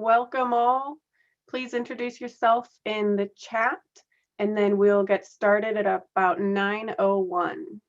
Welcome all. Please introduce yourself in the chat, and then we'll get started at about 9:01.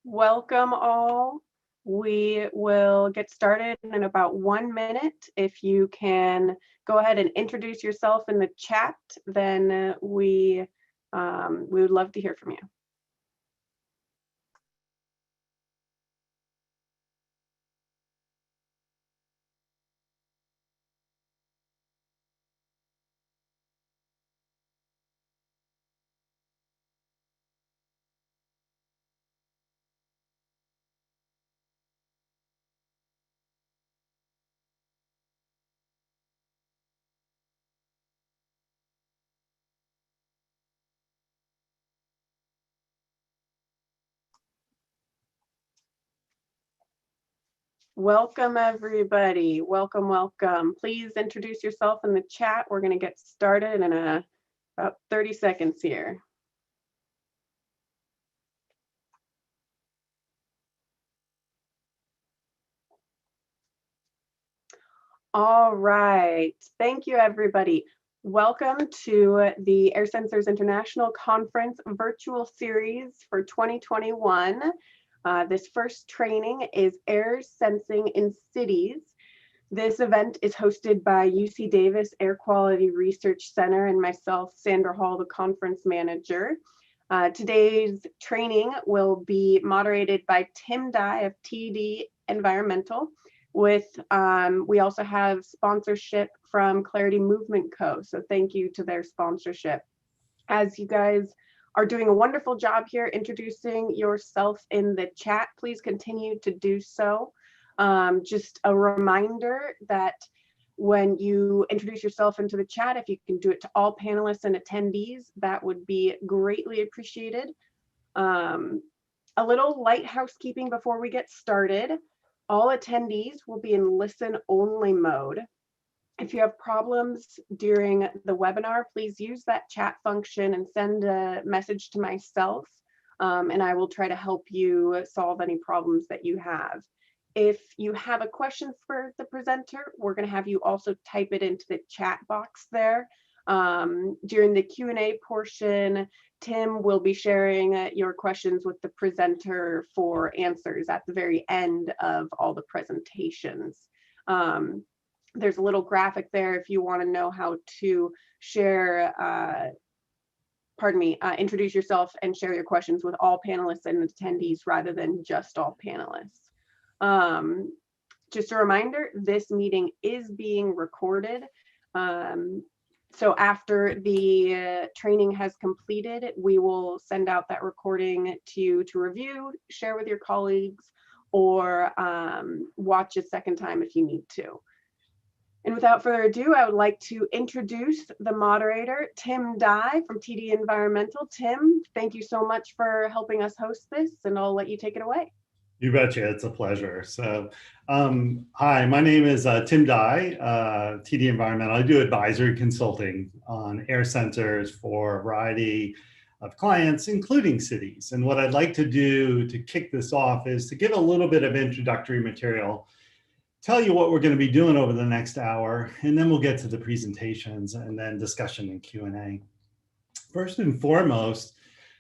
Welcome all. We will get started in about 1 minute. If you can go ahead and introduce yourself in the chat, then we would love to hear from you. Welcome everybody. Welcome, welcome. Please introduce yourself in the chat. We're going to get started in about 30 seconds here. All right. Thank you, everybody. Welcome to the Air Sensors International Conference virtual series for 2021. This first training is Air Sensing in Cities. This event is hosted by UC Davis Air Quality Research Center and myself, Sandra Hall, the conference manager. Today's training will be moderated by Tim Dye of TD Environmental. We also have sponsorship from Clarity Movement Co. So thank you to their sponsorship. As you guys are doing a wonderful job here introducing yourself in the chat, please continue to do so. Just a reminder that when you introduce yourself into the chat, if you can do it to all panelists and attendees, that would be greatly appreciated. A little light housekeeping before we get started. All attendees will be in listen-only mode. If you have problems during the webinar, please use that chat function and send a message to myself, and I will try to help you solve any problems that you have. If you have a question for the presenter, we're going to have you also type it into the chat box there. During the Q&A portion, Tim will be sharing your questions with the presenter for answers at the very end of all the presentations. There's a little graphic there if you want to know how to share, introduce yourself and share your questions with all panelists and attendees rather than just all panelists. Just a reminder, this meeting is being recorded. So after the training has completed, we will send out that recording to you to review, share with your colleagues, or watch a second time if you need to. And without further ado, I would like to introduce the moderator, Tim Dye from TD Environmental. Tim, thank you so much for helping us host this, and I'll let you take it away. You betcha, it's a pleasure. So, hi, my name is Tim Dye, TD Environmental. I do advisory consulting on air sensors for a variety of clients, including cities. And what I'd like to do to kick this off is to give a little bit of introductory material, tell you what we're going to be doing over the next hour, and then we'll get to the presentations and then discussion and Q&A. First and foremost,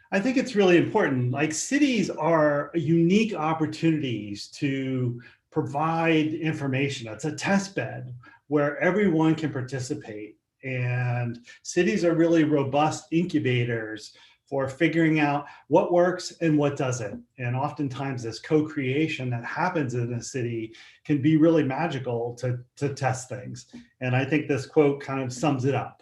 I think it's really important. Like, cities are unique opportunities to provide information. It's a test bed where everyone can participate. And cities are really robust incubators for figuring out what works and what doesn't. And oftentimes this co-creation that happens in a city can be really magical to test things. And I think this quote kind of sums it up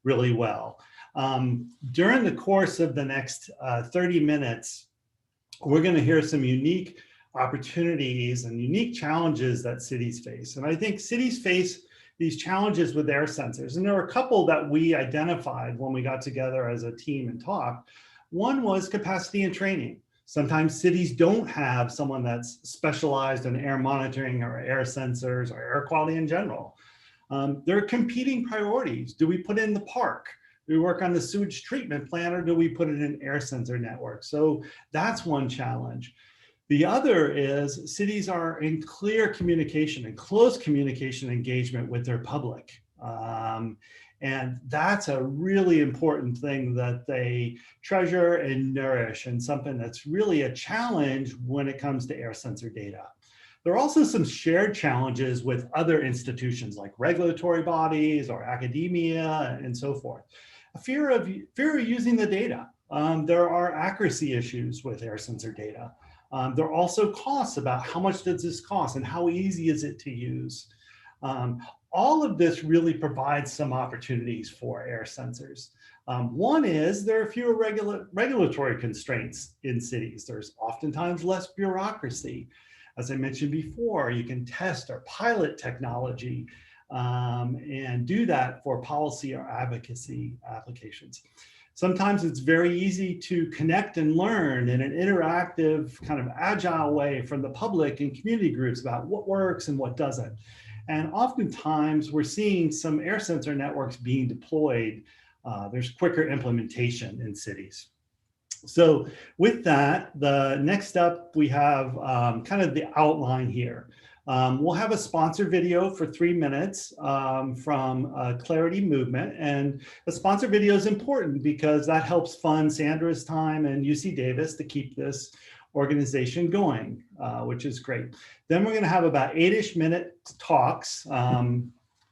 really well. During the course of the next 30 minutes, we're going to hear some unique opportunities and unique challenges that cities face. And I think cities face these challenges with air sensors. And there were a couple that we identified when we got together as a team and talked. One was capacity and training. Sometimes cities don't have someone that's specialized in air monitoring or air sensors or air quality in general. There are competing priorities. Do we put it in the park? Do we work on the sewage treatment plant, or do we put it in air sensor network? So that's one challenge. The other is cities are in clear communication and close communication engagement with their public. And that's a really important thing that they treasure and nourish, and something that's really a challenge when it comes to air sensor data. There are also some shared challenges with other institutions like regulatory bodies or academia and so forth. A fear of using the data. There are accuracy issues with air sensor data. There are also costs about how much does this cost and how easy is it to use. All of this really provides some opportunities for air sensors. One is there are fewer regulatory constraints in cities. There's oftentimes less bureaucracy. As I mentioned before, you can test or pilot technology and do that for policy or advocacy applications. Sometimes it's very easy to connect and learn in an interactive, kind of agile way from the public and community groups about what works and what doesn't. And oftentimes we're seeing some air sensor networks being deployed. There's quicker implementation in cities. So with that, the next up, we have kind of the outline here. We'll have a sponsor video for 3 minutes from Clarity Movement. And the sponsor video is important because that helps fund Sandra's time and UC Davis to keep this organization going, which is great. Then we're going to have about 8-ish minute talks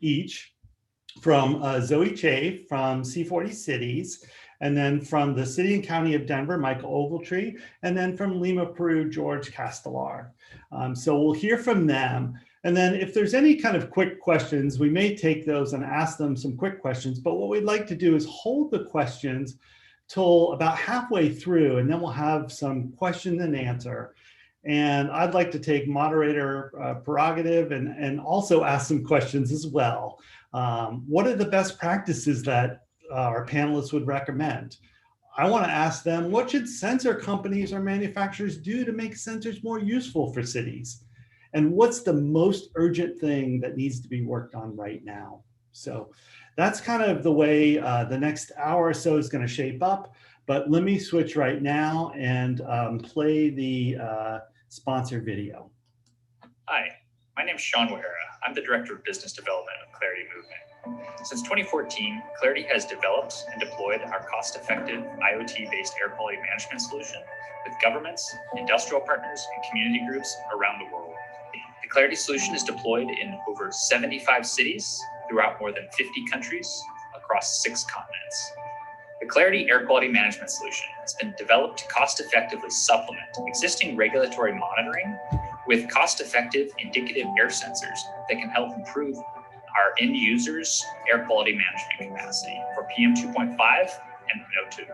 each from Zoe Chafe from C40 Cities, and then from the City and County of Denver, Michael Ogletree, and then from Lima, Peru, George Castelar. So we'll hear from them. And then if there's any kind of quick questions, we may take those and ask them some quick questions. But what we'd like to do is hold the questions till about halfway through, and then we'll have some question and answer. And I'd like to take moderator prerogative and also ask some questions as well. What are the best practices that our panelists would recommend? I want to ask them, what should sensor companies or manufacturers do to make sensors more useful for cities? And what's the most urgent thing that needs to be worked on right now? So that's kind of the way the next hour or so is going to shape up. But let me switch right now and play the sponsor video. Hi, my name is Sean O'Hara. I'm the Director of Business Development of Clarity Movement. Since 2014, Clarity has developed and deployed our cost-effective IoT-based air quality management solution with governments, industrial partners, and community groups around the world. The Clarity solution is deployed in over 75 cities throughout more than 50 countries across 6 continents. The Clarity air quality management solution has been developed to cost-effectively supplement existing regulatory monitoring with cost-effective indicative air sensors that can help improve our end users' air quality management capacity for PM 2.5 and NO2.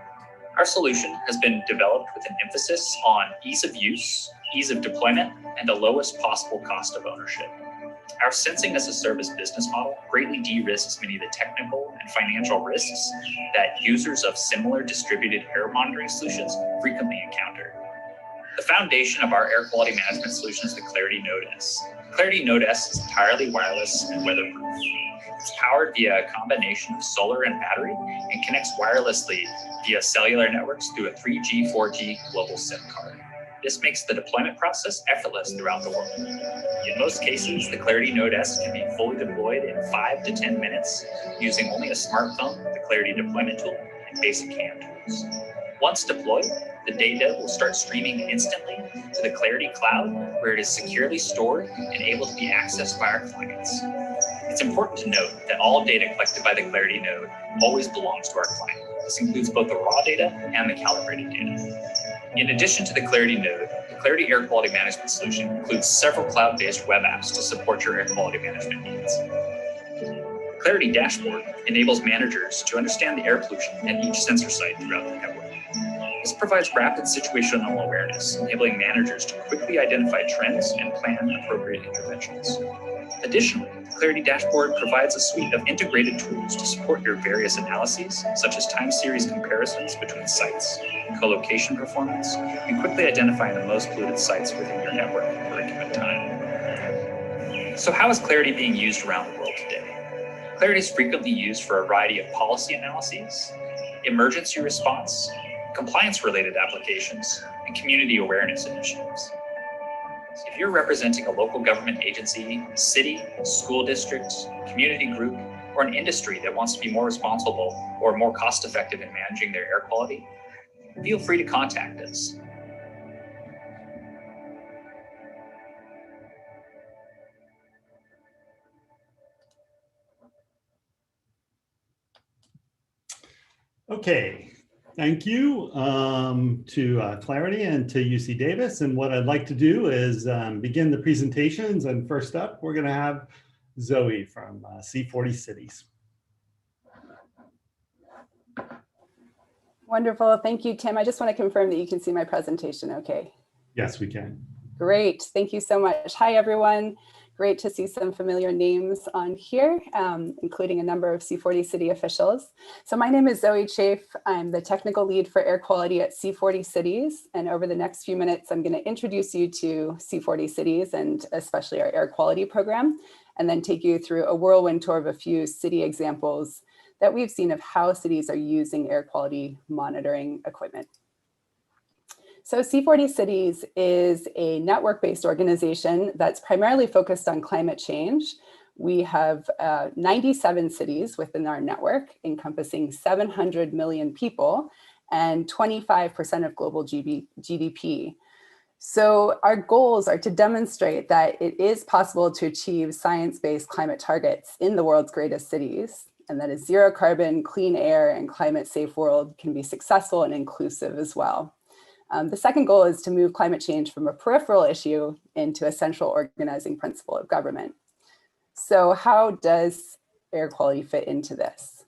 Our solution has been developed with an emphasis on ease of use, ease of deployment, and the lowest possible cost of ownership. Our sensing as a service business model greatly de-risks many of the technical and financial risks that users of similar distributed air monitoring solutions frequently encounter. The foundation of our air quality management solution is the Clarity Node S. Clarity Node S is entirely wireless and weatherproof. It's powered via a combination of solar and battery and connects wirelessly via cellular networks through a 3G, 4G global SIM card. This makes the deployment process effortless throughout the world. In most cases, the Clarity Node S can be fully deployed in 5 to 10 minutes using only a smartphone, the Clarity deployment tool, and basic hand tools. Once deployed, the data will start streaming instantly to the Clarity cloud, where it is securely stored and able to be accessed by our clients. It's important to note that all data collected by the Clarity node always belongs to our client. This includes both the raw data and the calibrated data. In addition to the Clarity node, the Clarity Air Quality Management solution includes several cloud-based web apps to support your air quality management needs. Clarity Dashboard enables managers to understand the air pollution at each sensor site throughout the network. This provides rapid situational awareness, enabling managers to quickly identify trends and plan appropriate interventions. Additionally, Clarity Dashboard provides a suite of integrated tools to support your various analyses, such as time series comparisons between sites, co-location performance, and quickly identifying the most polluted sites within your network at a given time. So how is Clarity being used around the world today? Clarity is frequently used for a variety of policy analyses, emergency response, compliance-related applications, and community awareness initiatives. So if you're representing a local government agency, city, school district, community group, or an industry that wants to be more responsible or more cost-effective in managing their air quality, feel free to contact us. Okay, thank you to Clarity and to UC Davis. And what I'd like to do is begin the presentations. And first up, we're going to have Zoe from C40 Cities. Wonderful. Thank you, Tim. I just want to confirm that you can see my presentation okay. Yes, we can. Great. Thank you so much. Hi, everyone. Great to see some familiar names on here, including a number of C40 City officials. So my name is Zoe Chafe. I'm the technical lead for air quality at C40 Cities. And over the next few minutes, I'm going to introduce you to C40 Cities and especially our air quality program, and then take you through a whirlwind tour of a few city examples that we've seen of how cities are using air quality monitoring equipment. So C40 Cities is a network-based organization that's primarily focused on climate change. We have 97 cities within our network, encompassing 700 million people and 25% of global GDP. So our goals are to demonstrate that it is possible to achieve science-based climate targets in the world's greatest cities, and that a zero carbon, clean air, and climate safe world can be successful and inclusive as well. The second goal is to move climate change from a peripheral issue into a central organizing principle of government. So how does air quality fit into this?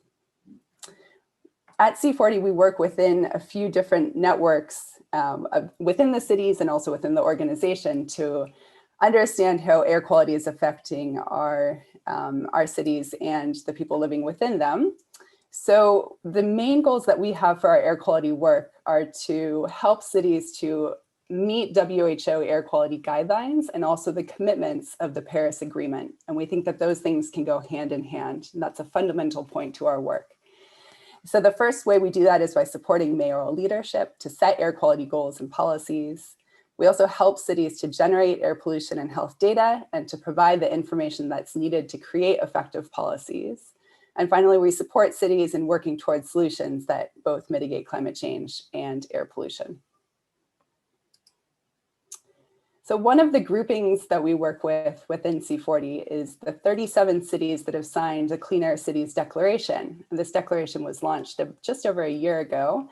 At C40, we work within a few different networks within the cities and also within the organization to understand how air quality is affecting our cities and the people living within them. So the main goals that we have for our air quality work are to help cities to meet WHO air quality guidelines and also the commitments of the Paris Agreement. And we think that those things can go hand in hand. And that's a fundamental point to our work. So the first way we do that is by supporting mayoral leadership to set air quality goals and policies. We also help cities to generate air pollution and health data and to provide the information that's needed to create effective policies. And finally, we support cities in working towards solutions that both mitigate climate change and air pollution. So one of the groupings that we work with within C40 is the 37 cities that have signed the Clean Air Cities Declaration. And this declaration was launched just over a year ago.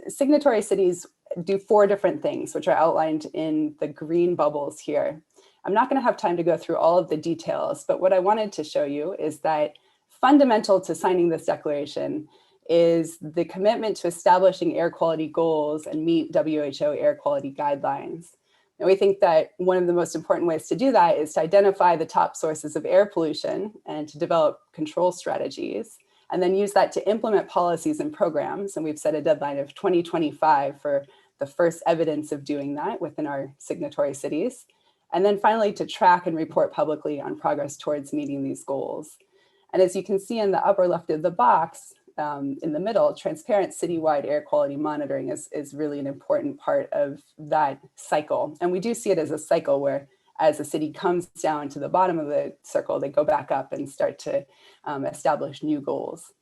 Signatory cities do 4 different things, which are outlined in the green bubbles here. I'm not going to have time to go through all of the details, but what I wanted to show you is that fundamental to signing this declaration is the commitment to establishing air quality goals and meet WHO air quality guidelines. And we think that one of the most important ways to do that is to identify the top sources of air pollution and to develop control strategies, and then use that to implement policies and programs. And we've set a deadline of 2025 for the first evidence of doing that within our signatory cities. And then finally, to track and report publicly on progress towards meeting these goals. And as you can see in the upper left of the box, in the middle, transparent citywide air quality monitoring is really an important part of that cycle. And we do see it as a cycle where as a city comes down to the bottom of the circle, they go back up and start to establish new goals.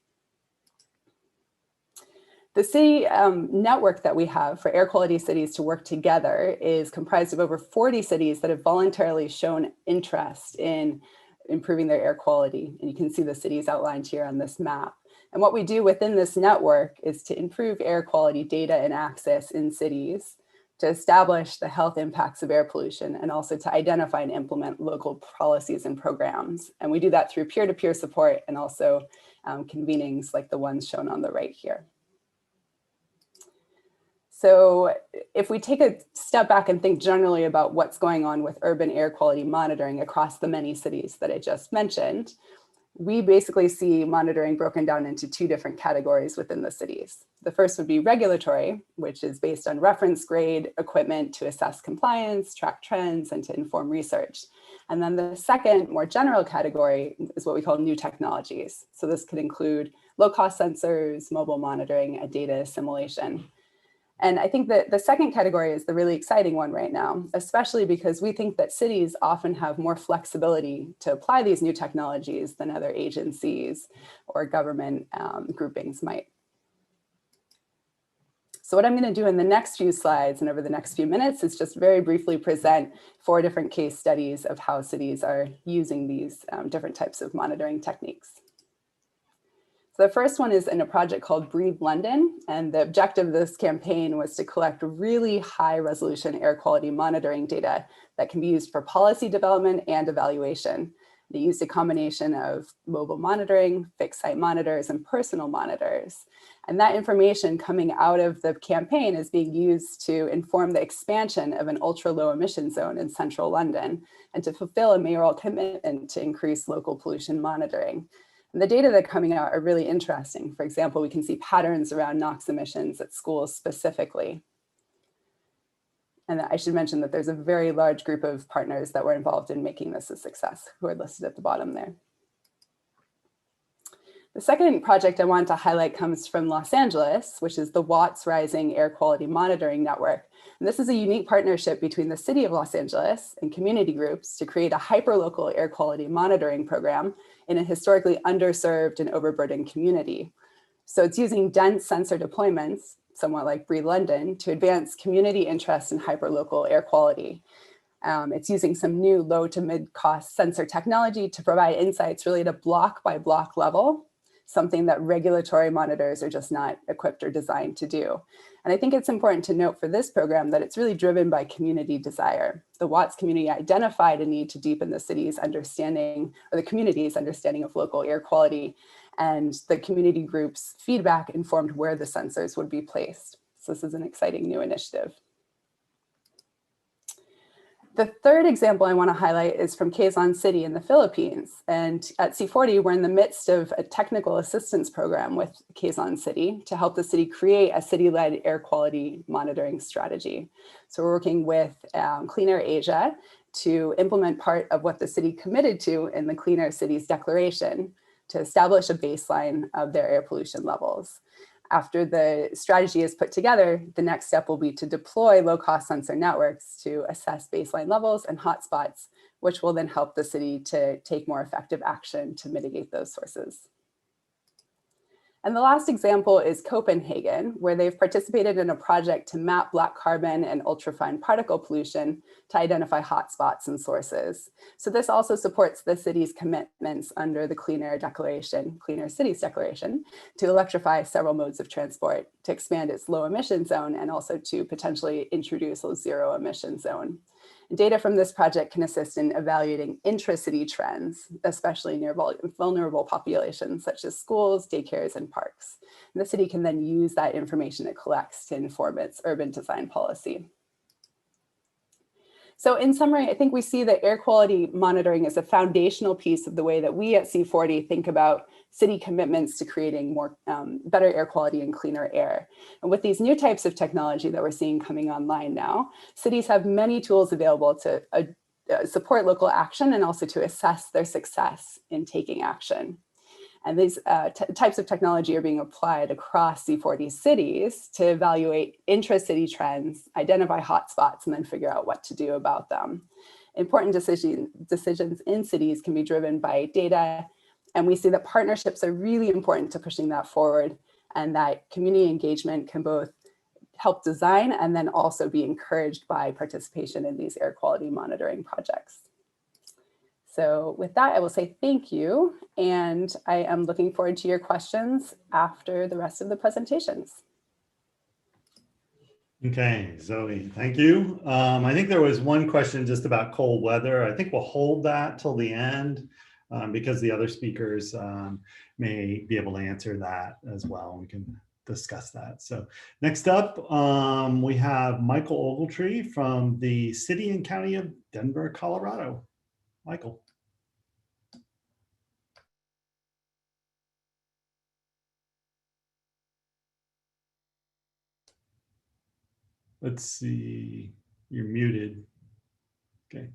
The city network that we have for air quality cities to work together is comprised of over 40 cities that have voluntarily shown interest in improving their air quality. And you can see the cities outlined here on this map. And what we do within this network is to improve air quality data and access in cities, to establish the health impacts of air pollution and also to identify and implement local policies and programs. And we do that through peer-to-peer support and also convenings like the ones shown on the right here. So if we take a step back and think generally about what's going on with urban air quality monitoring across the many cities that I just mentioned, we basically see monitoring broken down into two different categories within the cities. The first would be regulatory, which is based on reference grade equipment to assess compliance, track trends, and to inform research. And then the second, more general category is what we call new technologies. So this could include low-cost sensors, mobile monitoring, and data assimilation. And I think that the second category is the really exciting one right now, especially because we think that cities often have more flexibility to apply these new technologies than other agencies or government groupings might. So what I'm going to do in the next few slides and over the next few minutes is just very briefly present 4 different case studies of how cities are using these different types of monitoring techniques. So the first one is in a project called Breathe London, and the objective of this campaign was to collect really high resolution air quality monitoring data that can be used for policy development and evaluation. They used a combination of mobile monitoring, fixed site monitors, and personal monitors. And that information coming out of the campaign is being used to inform the expansion of an ultra low emission zone in central London and to fulfill a mayoral commitment to increase local pollution monitoring. And the data that are coming out are really interesting. For example, we can see patterns around NOx emissions at schools specifically. And I should mention that there's a very large group of partners that were involved in making this a success, who are listed at the bottom there. The second project I want to highlight comes from Los Angeles, which is the Watts Rising Air Quality Monitoring Network. And this is a unique partnership between the city of Los Angeles and community groups to create a hyperlocal air quality monitoring program in a historically underserved and overburdened community. So it's using dense sensor deployments, somewhat like Breathe London, to advance community interest in hyperlocal air quality. It's using some new low to mid cost sensor technology to provide insights really at a block by block level, something that regulatory monitors are just not equipped or designed to do. And I think it's important to note for this program that it's really driven by community desire. The Watts community identified a need to deepen the city's understanding, or the community's understanding of local air quality, and the community group's feedback informed where the sensors would be placed. So this is an exciting new initiative. The third example I want to highlight is from Quezon City in the Philippines. And at C40, we're in the midst of a technical assistance program with Quezon City to help the city create a city-led air quality monitoring strategy. So we're working with Clean Air Asia to implement part of what the city committed to in the Clean Air Cities Declaration to establish a baseline of their air pollution levels. After the strategy is put together, the next step will be to deploy low-cost sensor networks to assess baseline levels and hotspots, which will then help the city to take more effective action to mitigate those sources. And the last example is Copenhagen, where they've participated in a project to map black carbon and ultrafine particle pollution to identify hotspots and sources. So this also supports the city's commitments under the Clean Air Declaration, Clean Air Cities Declaration, to electrify several modes of transport, to expand its low emission zone, and also to potentially introduce a zero emission zone. Data from this project can assist in evaluating intra-city trends, especially near vulnerable populations such as schools, daycares, and parks. And the city can then use that information it collects to inform its urban design policy. So in summary, I think we see that air quality monitoring is a foundational piece of the way that we at C40 think about city commitments to creating more better air quality and cleaner air. And with these new types of technology that we're seeing coming online now, cities have many tools available to support local action and also to assess their success in taking action. And these types of technology are being applied across C40 cities to evaluate intra-city trends, identify hotspots, and then figure out what to do about them. Important decisions in cities can be driven by data, and we see that partnerships are really important to pushing that forward, and that community engagement can both help design and then also be encouraged by participation in these air quality monitoring projects. So with that, I will say thank you, and I am looking forward to your questions after the rest of the presentations. Okay, Zoe, thank you. I think there was one question just about cold weather. I think we'll hold that till the end because the other speakers may be able to answer that as well. We can discuss that. So next up, we have Michael Ogletree from the City and County of Denver, Colorado. Michael. Let's see, you're muted. Okay.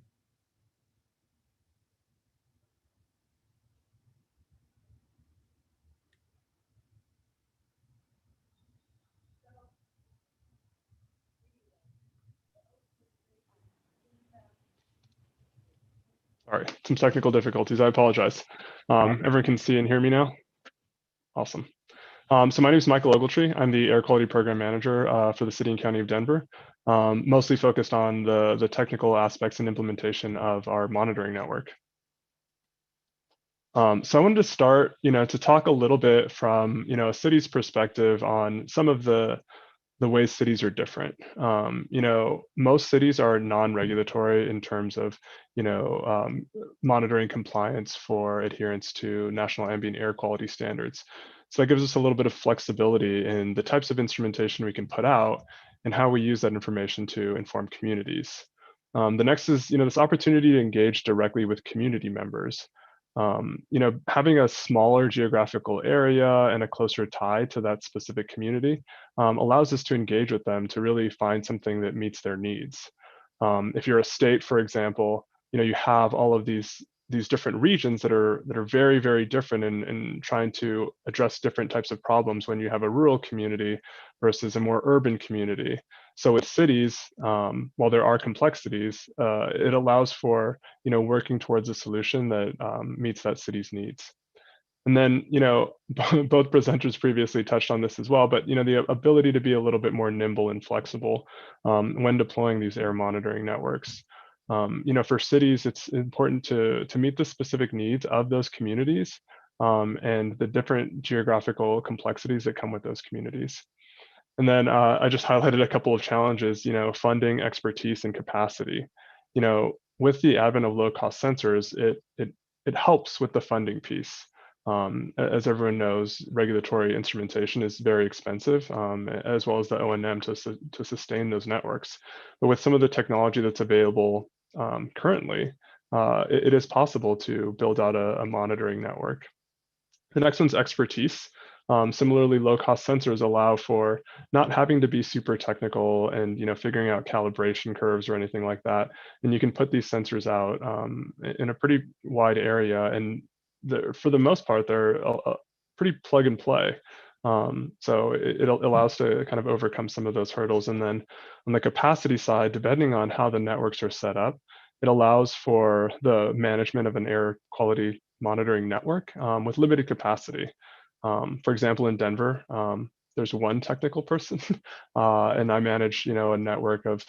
Sorry, some technical difficulties. I apologize. Everyone can see and hear me now? Awesome. So my name is Michael Ogletree. I'm the Air Quality Program Manager for the City and County of Denver, mostly focused on the technical aspects and implementation of our monitoring network. So I wanted to start, to talk a little bit from, a city's perspective on some of the ways cities are different. Most cities are non-regulatory in terms of, monitoring compliance for adherence to national ambient air quality standards. So that gives us a little bit of flexibility in the types of instrumentation we can put out and how we use that information to inform communities. The next is, this opportunity to engage directly with community members. Having a smaller geographical area and a closer tie to that specific community allows us to engage with them to really find something that meets their needs. If you're a state, for example, you have all of these different regions that are very, very different in trying to address different types of problems when you have a rural community versus a more urban community. So with cities, while there are complexities, it allows for working towards a solution that meets that city's needs. And then, both presenters previously touched on this as well, but the ability to be a little bit more nimble and flexible when deploying these air monitoring networks. For cities, it's important to meet the specific needs of those communities and the different geographical complexities that come with those communities. And then I just highlighted a couple of challenges, funding, expertise, and capacity. With the advent of low-cost sensors, it helps with the funding piece. As everyone knows, regulatory instrumentation is very expensive, as well as the O&M to sustain those networks. But with some of the technology that's available currently, it is possible to build out a monitoring network. The next one's expertise. Similarly, low-cost sensors allow for not having to be super technical and figuring out calibration curves or anything like that. And you can put these sensors out in a pretty wide area, and for the most part, they're pretty plug and play. So it allows to kind of overcome some of those hurdles. And then on the capacity side, depending on how the networks are set up, it allows for the management of an air quality monitoring network with limited capacity. For example, in Denver, there's one technical person, and I manage, a network of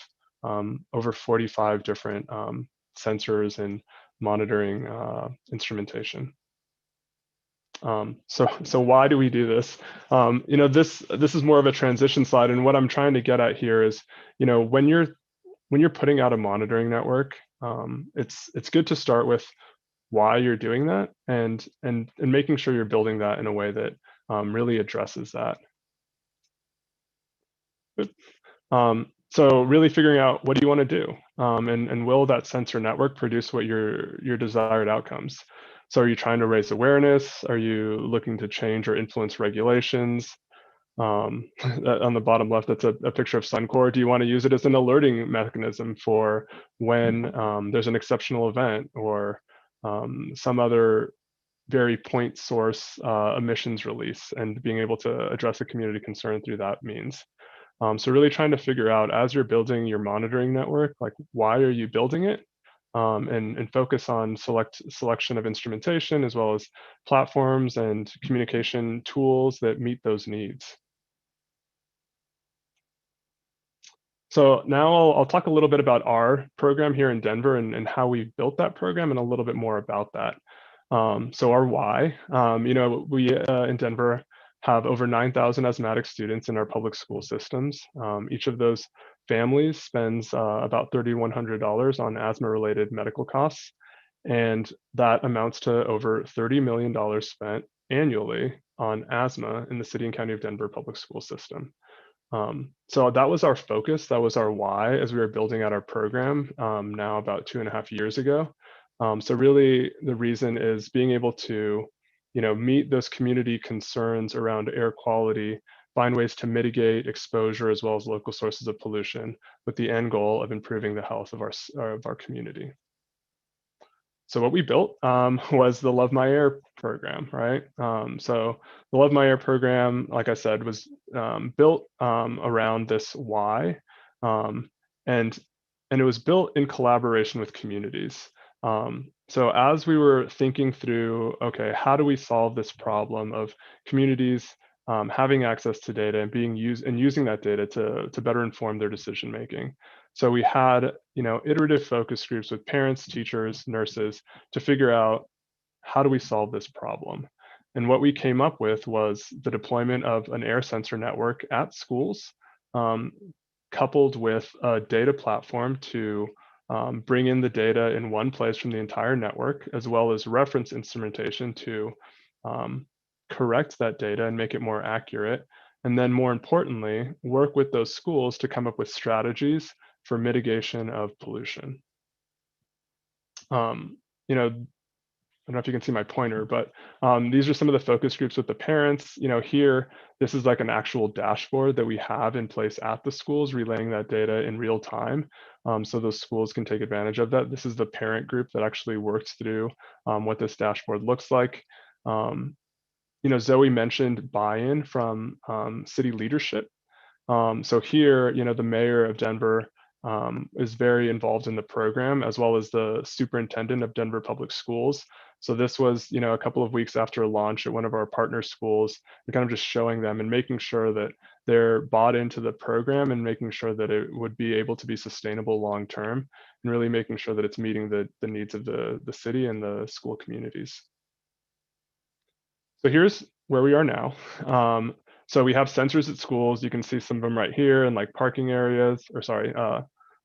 over 45 different sensors and monitoring instrumentation. So why do we do this? This is more of a transition slide, and what I'm trying to get at here is, when you're putting out a monitoring network, it's good to start with why you're doing that and making sure you're building that in a way that really addresses that. So really figuring out what do you want to do, and will that sensor network produce what your desired outcomes? So are you trying to raise awareness? Are you looking to change or influence regulations? On the bottom left, that's a picture of Suncor. Do you want to use it as an alerting mechanism for when there's an exceptional event or some other very point source emissions release, and being able to address a community concern through that means? So really trying to figure out, as you're building your monitoring network, like, why are you building it? And focus on selection of instrumentation, as well as platforms and communication tools that meet those needs. So now I'll talk a little bit about our program here in Denver and how we built that program, and a little bit more about that. So our why, we in Denver have over 9,000 asthmatic students in our public school systems. Each of those families spends about $3,100 on asthma-related medical costs, and that amounts to over $30 million spent annually on asthma in the City and County of Denver public school system. So that was our focus, that was our why as we were building out our program now about 2.5 years ago. So really the reason is being able to meet those community concerns around air quality, find ways to mitigate exposure as well as local sources of pollution with the end goal of improving the health of our community. So what we built was the Love My Air program, right? So the Love My Air program, like I said, was built around this why, and it was built in collaboration with communities. So as we were thinking through, okay, how do we solve this problem of communities having access to data and using that data to better inform their decision making? So we had, iterative focus groups with parents, teachers, nurses to figure out how do we solve this problem. And what we came up with was the deployment of an air sensor network at schools, coupled with a data platform to bring in the data in one place from the entire network, as well as reference instrumentation to correct that data and make it more accurate. And then more importantly, work with those schools to come up with strategies for mitigation of pollution. I don't know if you can see my pointer, but these are some of the focus groups with the parents. Here, this is like an actual dashboard that we have in place at the schools, relaying that data in real time. So those schools can take advantage of that. This is the parent group that actually works through what this dashboard looks like. Zoe mentioned buy-in from city leadership. So here, the mayor of Denver is very involved in the program, as well as the superintendent of Denver Public Schools. So this was, a couple of weeks after launch at one of our partner schools, and kind of just showing them and making sure that they're bought into the program and making sure that it would be able to be sustainable long term, and really making sure that it's meeting the needs of the city and the school communities. So here's where we are now. So we have sensors at schools. You can see some of them right here in like parking areas, or sorry,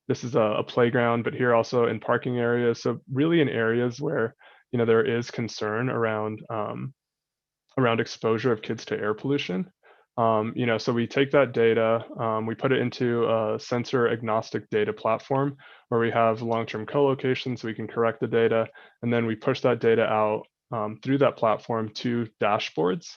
this is a playground, but here also in parking areas. So really in areas where, there is concern around exposure of kids to air pollution. So we take that data, we put it into a sensor agnostic data platform where we have long-term co-location so we can correct the data, and then we push that data out through that platform to dashboards.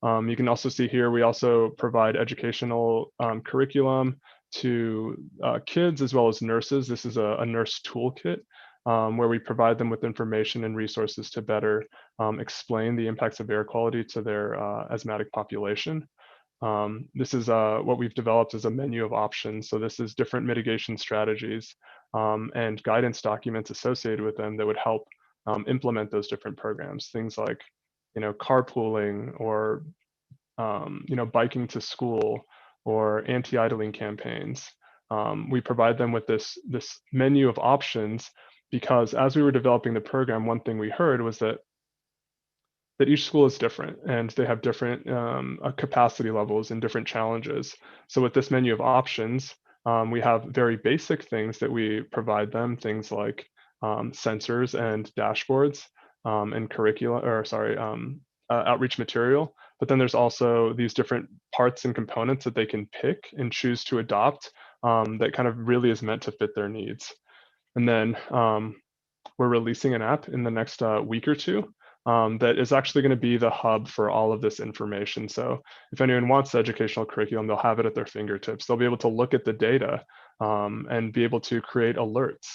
You can also see here, we also provide educational curriculum to kids as well as nurses. This is a nurse toolkit where we provide them with information and resources to better explain the impacts of air quality to their asthmatic population. This is what we've developed as a menu of options. So this is different mitigation strategies and guidance documents associated with them that would help implement those different programs. Things like, carpooling or, biking to school or anti-idling campaigns. We provide them with this menu of options because as we were developing the program, one thing we heard was that each school is different and they have different capacity levels and different challenges. So with this menu of options, we have very basic things that we provide them, things like sensors and dashboards and outreach material. But then there's also these different parts and components that they can pick and choose to adopt that kind of really is meant to fit their needs. And then we're releasing an app in the next week or two that is actually going to be the hub for all of this information. So if anyone wants the educational curriculum, they'll have it at their fingertips. They'll be able to look at the data and be able to create alerts.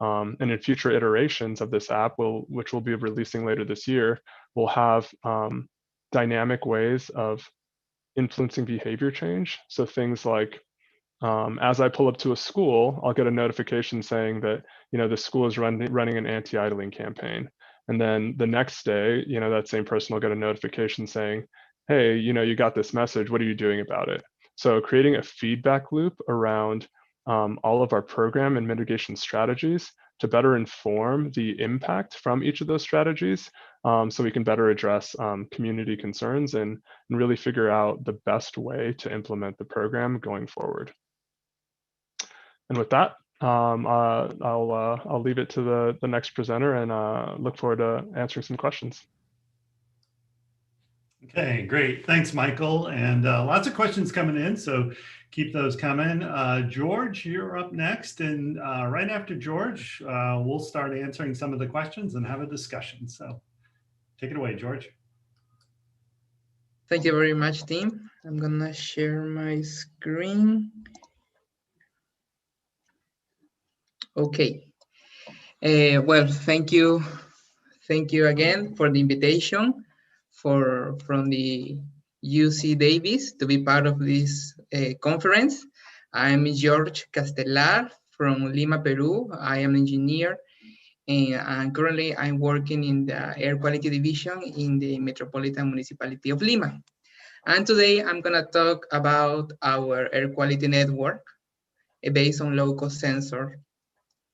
And in future iterations of this app, which we'll be releasing later this year, we'll have dynamic ways of influencing behavior change. So things like, as I pull up to a school, I'll get a notification saying that, the school is running an anti-idling campaign. And then the next day, that same person will get a notification saying, hey, you got this message, what are you doing about it? So creating a feedback loop around all of our program and mitigation strategies to better inform the impact from each of those strategies, so we can better address community concerns and really figure out the best way to implement the program going forward. And with that, I'll leave it to the next presenter and look forward to answering some questions. Okay, great. Thanks, Michael. And lots of questions coming in, so keep those coming. George, you're up next. And right after George, we'll start answering some of the questions and have a discussion. So take it away, George. Thank you very much, Tim. I'm gonna share my screen. Okay. Well, thank you again for the invitation from the UC Davis to be part of this conference. I'm George Castelar from Lima, Peru. I am an engineer, and currently I'm working in the Air Quality Division in the Metropolitan Municipality of Lima. And today I'm gonna talk about our air quality network based on low-cost sensor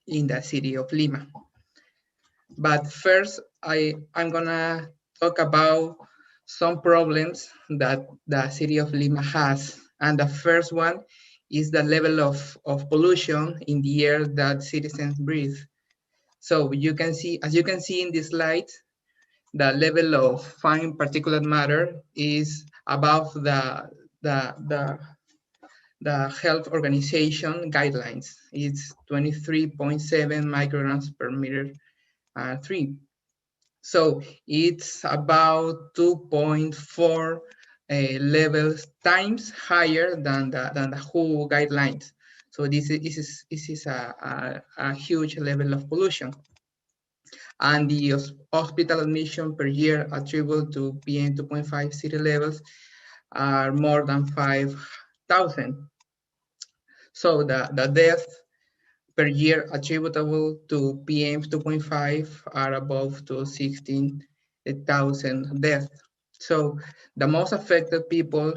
in the city of Lima. But first, I'm gonna talk about some problems that the city of Lima has. And the first one is the level of pollution in the air that citizens breathe. So you can see, as you can see in this slide, the level of fine particulate matter is above the Health Organization guidelines. It's 23.7 micrograms per meter 3. So it's about 2.4 levels times higher than the WHO guidelines. So this is a huge level of pollution. And the hospital admission per year attributable to PM 2.5 city levels are more than 5,000. So the death per year attributable to PM 2.5 are above to 16,000 deaths. So the most affected people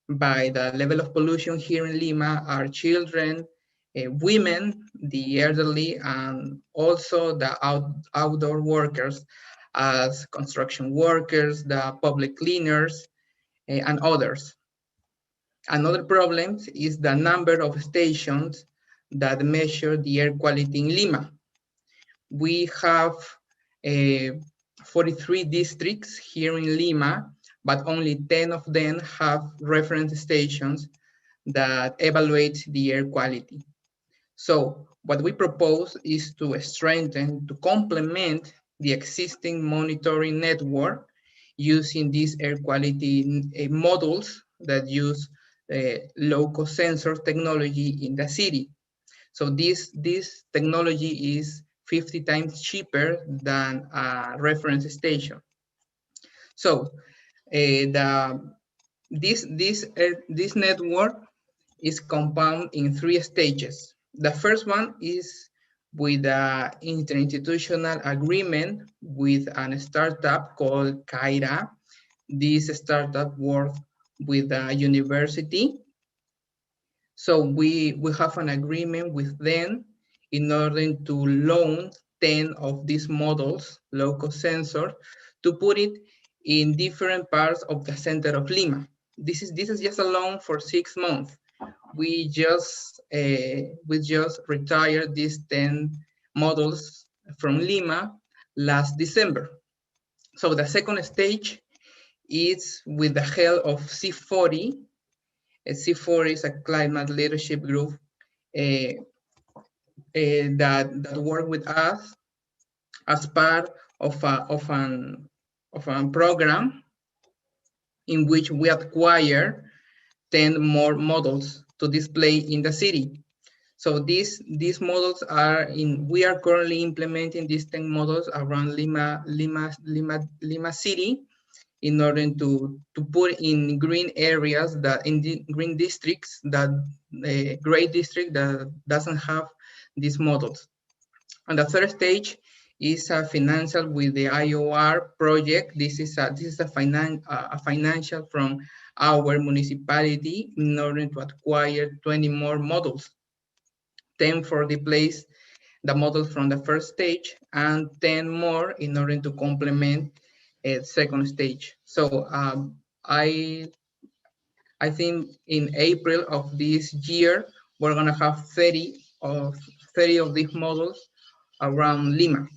by the level of pollution here in Lima are children, women, the elderly, and also the outdoor workers as construction workers, the public cleaners, and others. Another problem is the number of stations that measure the air quality in Lima. We have 43 districts here in Lima, but only 10 of them have reference stations that evaluate the air quality. So what we propose is to strengthen, to complement the existing monitoring network using these air quality models that use low-cost sensor technology in the city. So this technology is 50 times cheaper than a reference station. So this network is compounded in 3 stages. The first one is with an interinstitutional agreement with a startup called Kaira. This startup works with a university. So we have an agreement with them in order to loan 10 of these models, low-cost sensors, to put it in different parts of the center of Lima. This is just a loan for 6 months. We just retired these 10 models from Lima last December. So the second stage is with the help of C40. C40 is a climate leadership group that work with us as part of a program in which we acquire 10 more models to display in the city. So these models are we are currently implementing these 10 models around Lima City in order to put in green areas, that in the green districts, that gray district that doesn't have these models. And the third stage is a financial with the IOR project. This is a financial from our municipality in order to acquire 20 more models, 10 for the place the models from the first stage and 10 more in order to complement a second stage. So I think in April of this year, we're gonna have 30 of these models around Lima.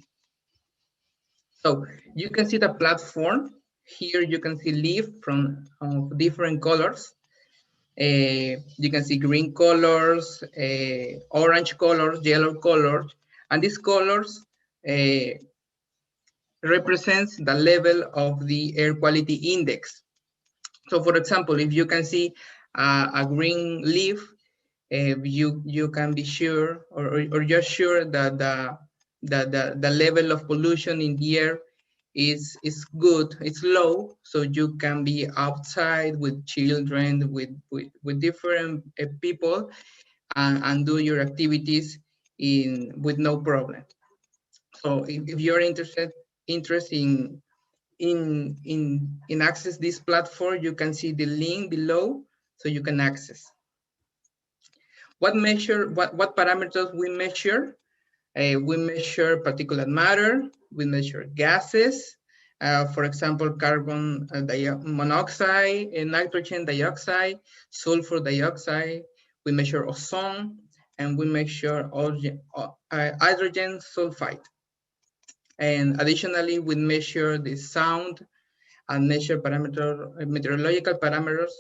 So you can see the platform. Here you can see leaf from different colors. You can see green colors, orange colors, yellow colors, and these colors represents the level of the air quality index. So for example, if you can see a green leaf, you can be sure or you're sure that the level of pollution in the air is good, it's low, so you can be outside with children, with different people, and do your activities with no problem. So if you're interested in access this platform, you can see the link below, so you can access. What parameters we measure? We measure particulate matter, we measure gases, for example, carbon monoxide, nitrogen dioxide, sulfur dioxide. We measure ozone, and we measure hydrogen sulfide. And additionally, we measure the sound and measure meteorological parameters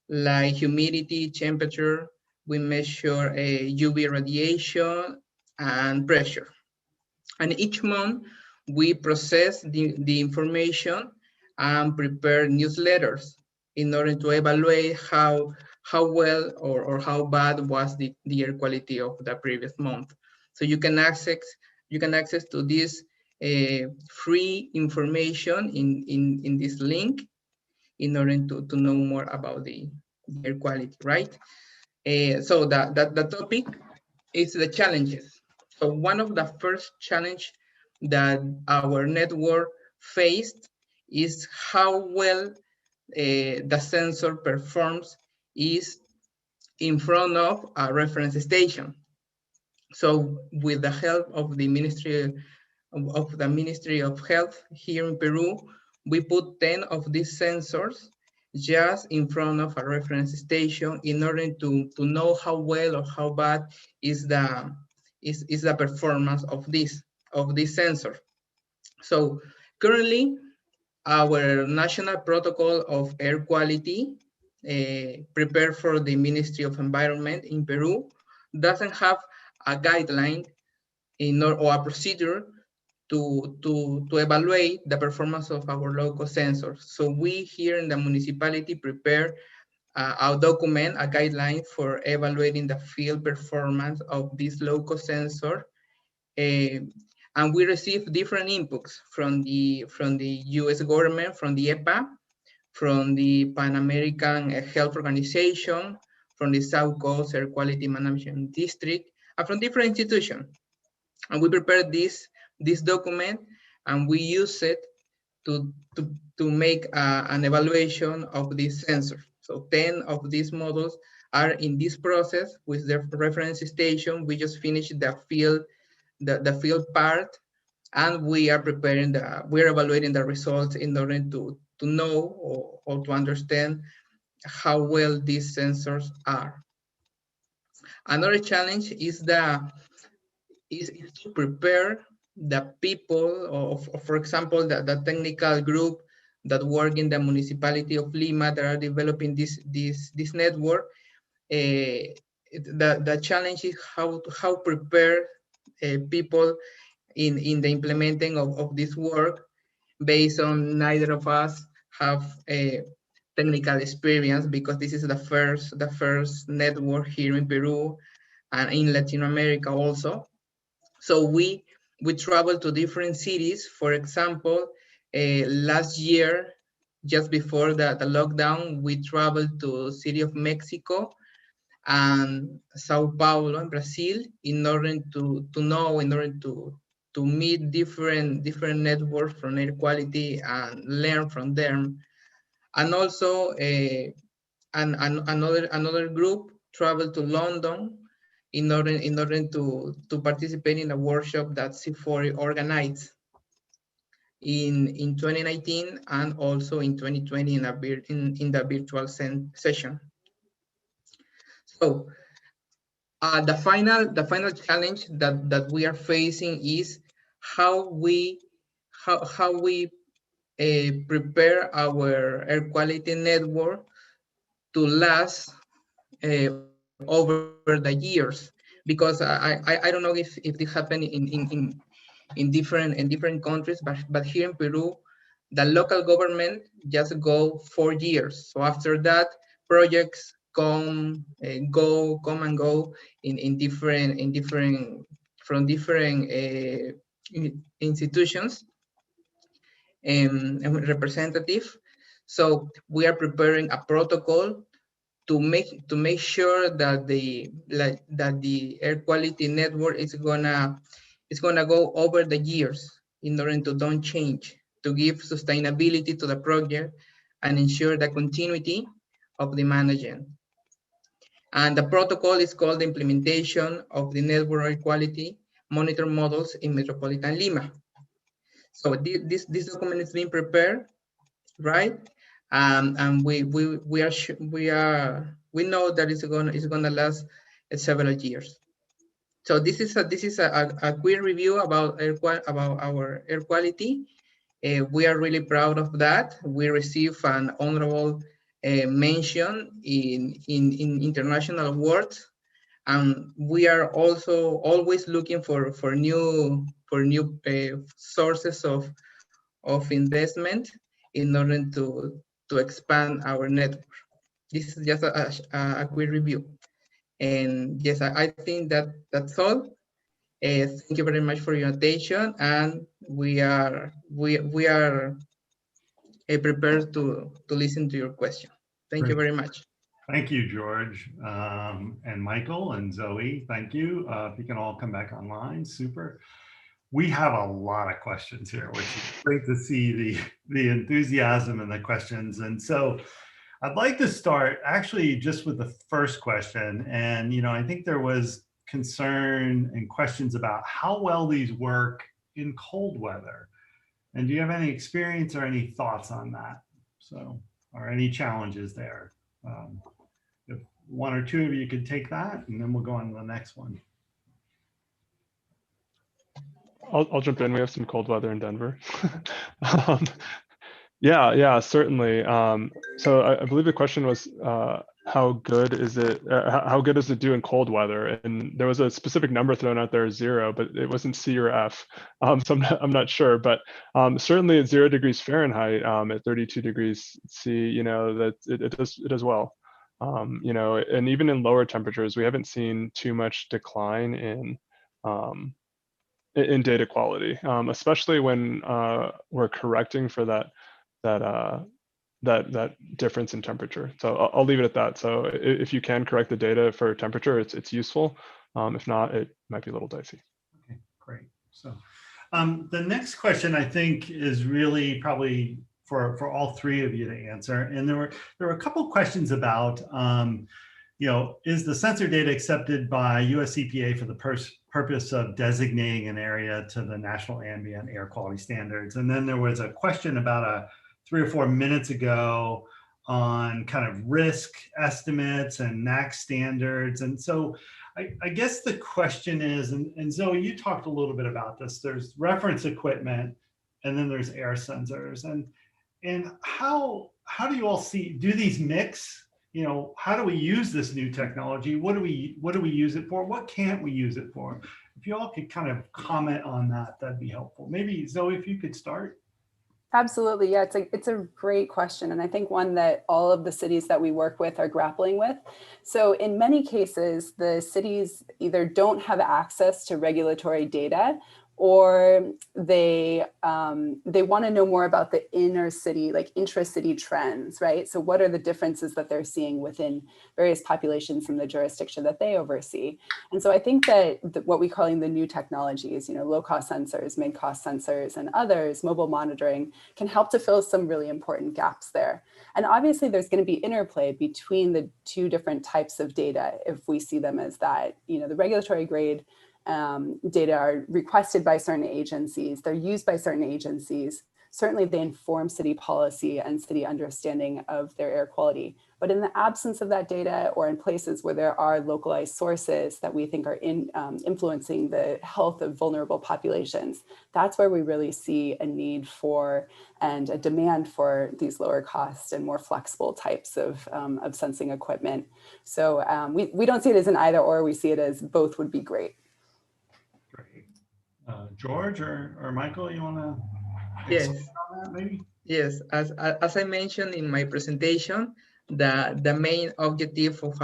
like humidity, temperature. We measure UV radiation and pressure. And each month we process the information and prepare newsletters in order to evaluate how well or how bad was the air quality of the previous month. So you can access to this free information in this link in order to know more about the air quality, right? So the topic is the challenges. So one of the first challenge that our network faced is how well the sensor performs is in front of a reference station. So with the help of the Ministry of Health here in Peru, we put 10 of these sensors just in front of a reference station in order to know how well or how bad is the performance of this sensor. So currently, our national protocol of air quality prepared for the Ministry of Environment in Peru doesn't have a guideline or a procedure to evaluate the performance of our local sensors. So we here in the municipality prepare a document, a guideline for evaluating the field performance of this local sensor. And we receive different inputs from the US government, from the EPA, from the Pan American Health Organization, from the South Coast Air Quality Management District, and from different institutions. And we prepare this document, and we use it to make an evaluation of this sensor. So 10 of these models are in this process with the reference station. We just finished the field part, and we are we're evaluating the results in order to know or to understand how well these sensors are. Another challenge is to prepare the people, for example, the technical group that work in the municipality of Lima that are developing this network. The challenge is how prepare people in the implementing of this work, based on neither of us have a technical experience, because this is the first network here in Peru and in Latin America also. So we travel to different cities. For example, last year, just before the lockdown, we traveled to City of Mexico and Sao Paulo in Brazil in order to meet different networks from air quality and learn from them. And also another group traveled to London in order to participate in a workshop that C40 organized in 2019 and also in 2020 in the virtual session. So the final challenge that we are facing is how we prepare our air quality network to last over the years, because I don't know if this happened in different countries, but here in Peru, the local government just go 4 years. So after that, projects come and go from different institutions and representative. So we are preparing a protocol to make sure that the air quality network is gonna go over the years in order to don't change, to give sustainability to the project and ensure the continuity of the management. And the protocol is called the implementation of the network air quality monitor models in Metropolitan Lima. So this document is being prepared, right? And we know that it's gonna last several years. So this is a quick review about our air quality. We are really proud of that. We received an honorable mention in international awards, and we are also always looking for new sources of investment in order to expand our network. This is just a quick review. And yes, I think that's all. Thank you very much for your attention, and we are prepared to listen to your question. Thank you very much. Thank you, George, and Michael and Zoe. Thank you. If you can all come back online, super. We have a lot of questions here, which is great to see the enthusiasm and the questions. And so I'd like to start actually just with the first question. And, I think there was concern and questions about how well these work in cold weather. And do you have any experience or any thoughts on that? So, or any challenges there? If one or two of you could take that, and then we'll go on to the next one. I'll jump in. We have some cold weather in Denver. Yeah, certainly. So I believe the question was, how good is it? How good does it do in cold weather? And there was a specific number thrown out there, 0, but it wasn't C or F. So I'm not sure, but certainly at 0 degrees Fahrenheit, at 32 degrees C, that it does well. And even in lower temperatures, we haven't seen too much decline in data quality, especially when we're correcting for that difference in temperature. So I'll leave it at that. So if you can correct the data for temperature, it's useful. If not, it might be a little dicey. Okay, great. So the next question I think is really probably for all three of you to answer. And there were a couple questions about, is the sensor data accepted by US EPA for the purpose of designating an area to the national ambient air quality standards? And then there was a question about 3 or 4 minutes ago on kind of risk estimates and NAC standards. And so I guess the question is, and Zoe, you talked a little bit about this, there's reference equipment and then there's air sensors. And how do you all do these mix? How do we use this new technology? What do we use it for? What can't we use it for? If you all could kind of comment on that, that'd be helpful. Maybe Zoe, if you could start. Absolutely. Yeah, it's a great question. And I think one that all of the cities that we work with are grappling with. So in many cases, the cities either don't have access to regulatory data, or they want to know more about the inner city, like intra-city trends, right? So what are the differences that they're seeing within various populations in the jurisdiction that they oversee? And so I think that what we're calling the new technologies, low-cost sensors, mid-cost sensors, and others, mobile monitoring, can help to fill some really important gaps there. And obviously there's going to be interplay between the two different types of data if we see them as that. The regulatory grade data are requested by certain agencies, they're used by certain agencies. Certainly they inform city policy and city understanding of their air quality. But in the absence of that data, or in places where there are localized sources that we think are influencing the health of vulnerable populations, that's where we really see a need for and a demand for these lower cost and more flexible types of sensing equipment. So we don't see it as an either or, we see it as both would be great. Great. George or Michael, you want to Yes. on that maybe? Yes, as I mentioned in my presentation, the main objective of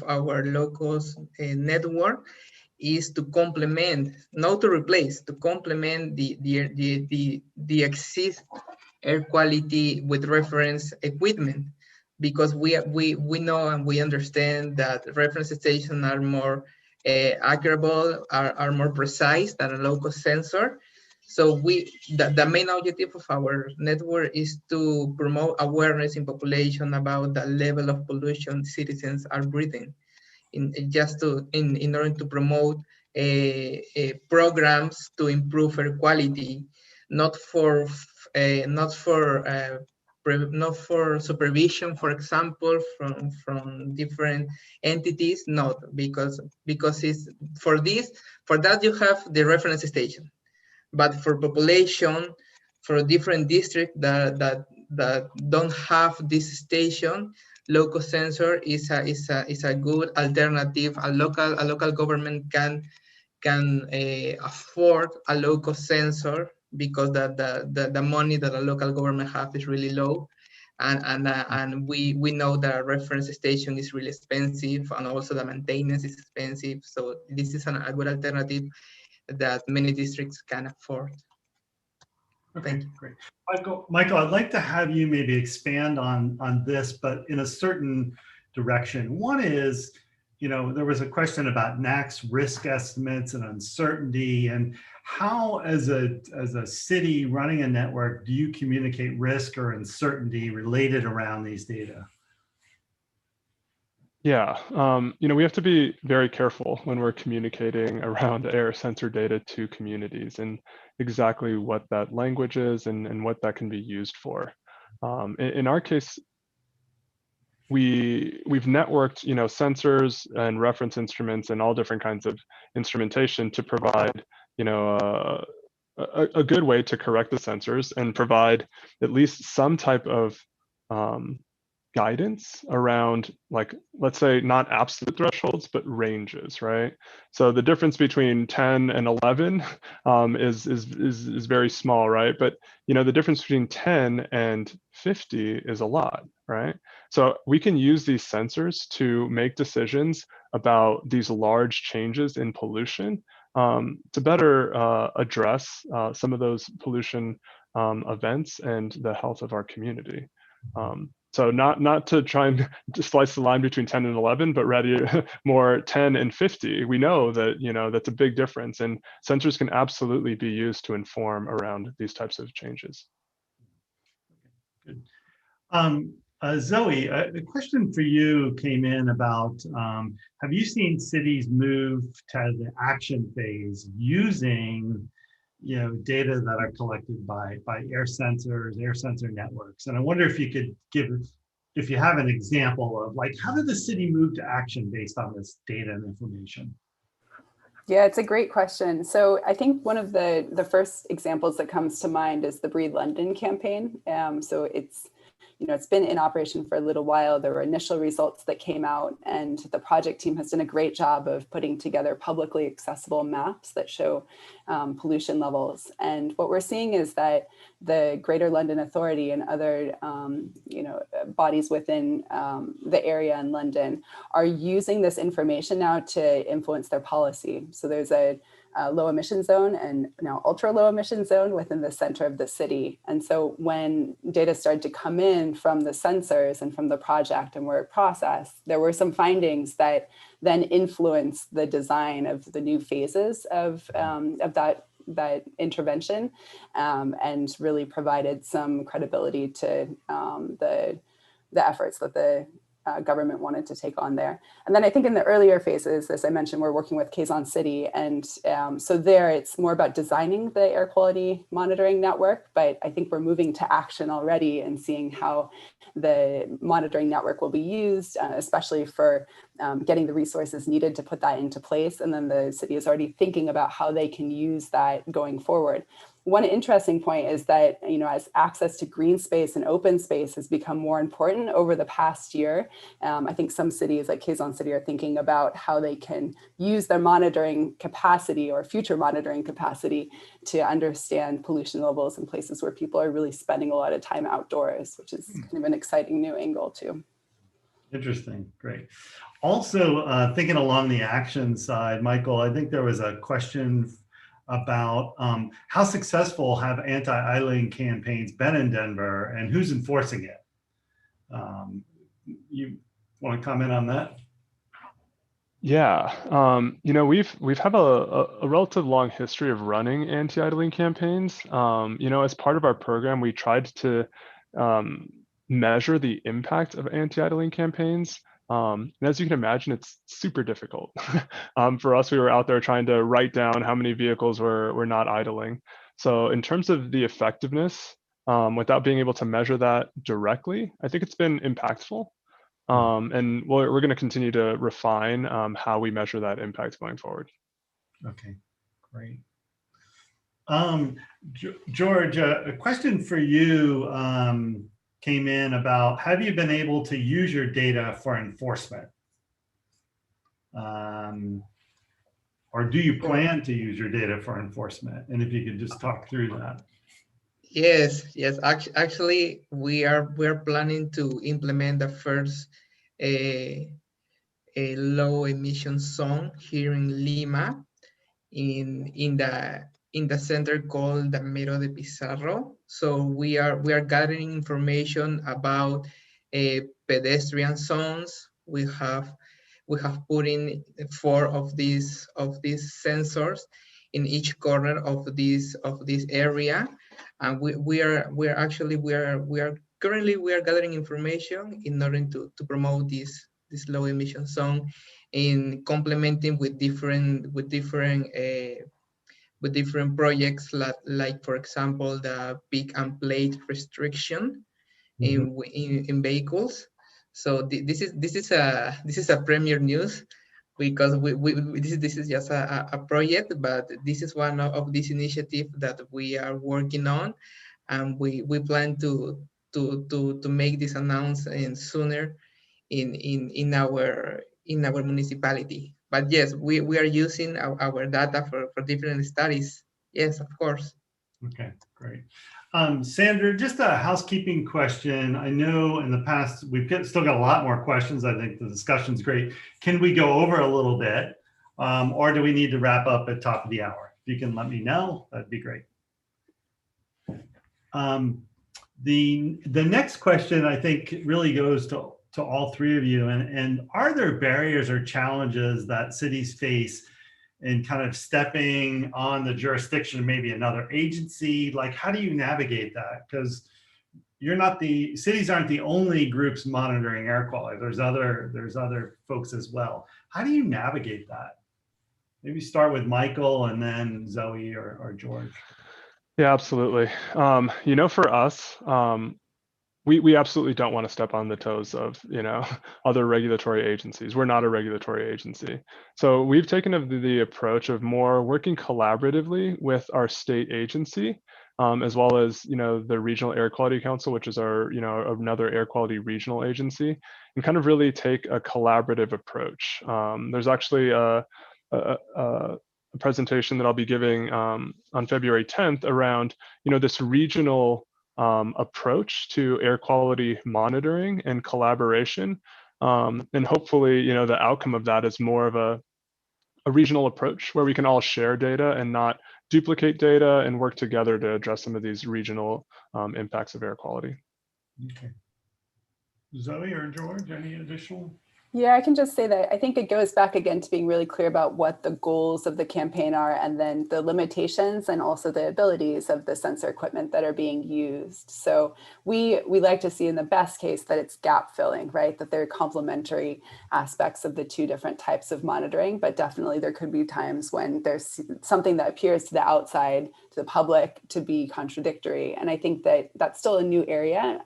our low-cost network is to complement, not to replace, to complement the existing air quality with reference equipment, because we know and we understand that reference stations are more accurate, are more precise than a low-cost sensor. So the main objective of our network is to promote awareness in population about the level of pollution citizens are breathing, in order to promote programs to improve air quality, not for supervision, for example, from different entities, not because it's for that you have the reference station. But for population, for different districts that don't have this station, local sensor is a good alternative. A local government can afford a local sensor, because the money that a local government have is really low, and we know that a reference station is really expensive, and also the maintenance is expensive. So this is a good alternative that many districts can afford. Okay, great. Michael, I'd like to have you maybe expand on this, but in a certain direction. One is, there was a question about NACS risk estimates and uncertainty, and how, as a city running a network, do you communicate risk or uncertainty related around these data? Yeah, we have to be very careful when we're communicating around air sensor data to communities, and exactly what that language is and what that can be used for. In our case, we've networked, sensors and reference instruments and all different kinds of instrumentation to provide, a good way to correct the sensors and provide at least some type of guidance around, like, let's say not absolute thresholds, but ranges, right? So the difference between 10 and 11 is very small, right? But the difference between 10 and 50 is a lot, right? So we can use these sensors to make decisions about these large changes in pollution, to better address some of those pollution events and the health of our community. So not to try and slice the line between 10 and 11, but rather more 10 and 50. We know that, that's a big difference, and sensors can absolutely be used to inform around these types of changes. Good. Zoe, a question for you came in about, have you seen cities move to the action phase using data that are collected by air sensor networks? And I wonder if you could if you have an example of, like, how did the city move to action based on this data and information? Yeah, it's a great question. So I think one of the first examples that comes to mind is the Breathe London campaign. So it's been in operation for a little while. There were initial results that came out, and the project team has done a great job of putting together publicly accessible maps that show pollution levels. And what we're seeing is that the Greater London Authority and other bodies within the area in London are using this information now to influence their policy. So there's a low emission zone and now ultra low emission zone within the center of the city. And so when data started to come in from the sensors and from the project and were processed, there were some findings that then influenced the design of the new phases of that intervention, and really provided some credibility to the efforts that the government wanted to take on there. And then I think in the earlier phases, as I mentioned, we're working with Quezon City. And so there it's more about designing the air quality monitoring network, but I think we're moving to action already and seeing how the monitoring network will be used, especially for getting the resources needed to put that into place. And then the city is already thinking about how they can use that going forward. One interesting point is that, as access to green space and open space has become more important over the past year, I think some cities like Quezon City are thinking about how they can use their monitoring capacity or future monitoring capacity to understand pollution levels in places where people are really spending a lot of time outdoors, which is kind of an exciting new angle too. Interesting, great. Also, thinking along the action side, Michael, I think there was a question about how successful have anti-idling campaigns been in Denver and who's enforcing it? You want to comment on that? Yeah, we've had a relative long history of running anti-idling campaigns. As part of our program, we tried to measure the impact of anti-idling campaigns. And as you can imagine, it's super difficult. For us, we were out there trying to write down how many vehicles were not idling. So in terms of the effectiveness, without being able to measure that directly, I think it's been impactful. And we're going to continue to refine how we measure that impact going forward. Okay, great. George, a question for you came in about, have you been able to use your data for enforcement? Or do you plan to use your data for enforcement? And if you could just talk through that. Yes. Actually, we're planning to implement the first a low emission zone here in Lima, in the center called the Mero de Pizarro. So we are gathering information about pedestrian zones. We have put in 4 of these sensors in each corner of this area, and we are currently gathering information in order to promote this low emission zone, in complementing with different projects, like for example the pick and plate restriction in vehicles. So this is a premier news, because this is just a project, but this is one of these initiatives that we are working on, and we plan to make this announcement sooner in our municipality. But yes, we are using our data for different studies. Yes, of course. Okay, great. Sandra, just a housekeeping question. I know in the past, we've still got a lot more questions. I think the discussion's great. Can we go over a little bit, or do we need to wrap up at top of the hour? If you can let me know, that'd be great. The next question, I think, really goes to all 3 of you. And are there barriers or challenges that cities face in kind of stepping on the jurisdiction of maybe another agency? Like, how do you navigate that? Because cities aren't the only groups monitoring air quality. There's other folks as well. How do you navigate that? Maybe start with Michael and then Zoe or George. Yeah, absolutely. For us, we absolutely don't want to step on the toes of, other regulatory agencies. We're not a regulatory agency. So we've taken the approach of more working collaboratively with our state agency, as well as, the Regional Air Quality Council, which is our, another air quality regional agency, and kind of really take a collaborative approach. There's actually a presentation that I'll be giving on February 10th around, this regional approach to air quality monitoring and collaboration. And hopefully, the outcome of that is more of a regional approach where we can all share data and not duplicate data and work together to address some of these regional impacts of air quality. Okay. Zoe or George, any additional? Yeah, I can just say that I think it goes back again to being really clear about what the goals of the campaign are, and then the limitations and also the abilities of the sensor equipment that are being used. So we like to see in the best case that it's gap filling, right? That they're complementary aspects of the two different types of monitoring, but definitely there could be times when there's something that appears to the outside, to the public, to be contradictory. And I think that that's still a new area.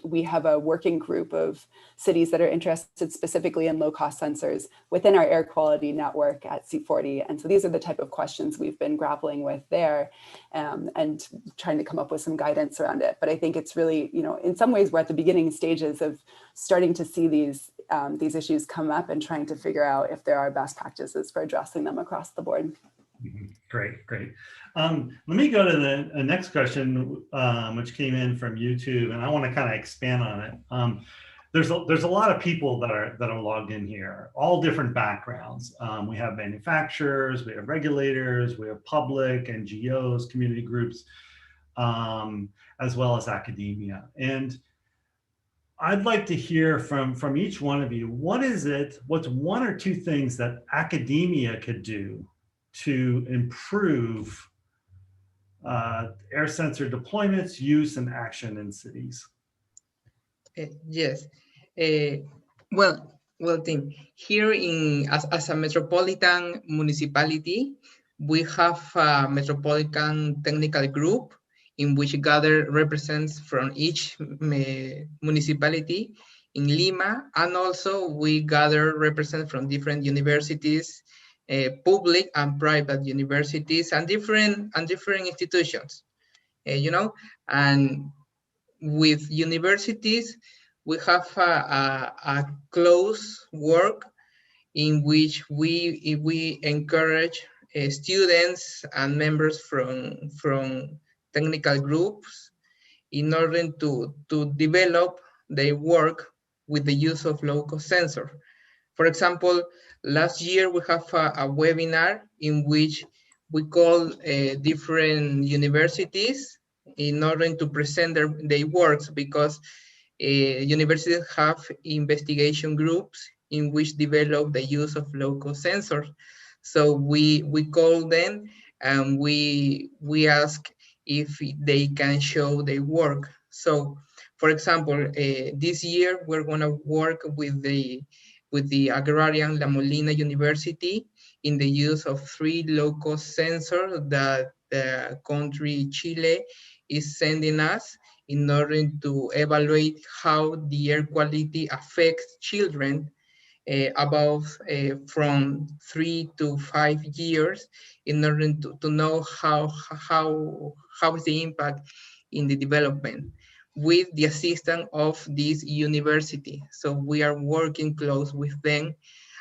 We have a working group of cities that are interested specifically in low-cost sensors within our air quality network at C40. And so these are the type of questions we've been grappling with there, and trying to come up with some guidance around it. But I think it's really, you know, in some ways we're at the beginning stages of starting to see these issues come up and trying to figure out if there are best practices for addressing them across the board. Great, great. Let me go to the next question, which came in from YouTube, and I want to kind of expand on it. There's a lot of people that are logged in here, all different backgrounds. We have manufacturers, we have regulators, we have public, NGOs, community groups, as well as academia. And I'd like to hear from each one of you, what's one or two things that academia could do to improve air sensor deployments, use, and action in cities? Yes. Well, Tim, here as a metropolitan municipality, we have a metropolitan technical group in which gather representatives from each municipality in Lima, and also we gather representatives from different universities, public and private universities, and different institutions, you know. And with universities, we have a close work in which we encourage students and members from technical groups in order to develop their work with the use of low-cost sensor. For example, last year we have a webinar in which we call different universities in order to present their works, because universities have investigation groups in which develop the use of low-cost sensors. So we call them and we ask if they can show their work. So, for example, this year we're going to work with the agrarian La Molina University in the use of 3 low-cost sensors that the country Chile is sending us in order to evaluate how the air quality affects children from 3 to 5 years, in order to know how is the impact in the development, with the assistance of this university. So we are working close with them,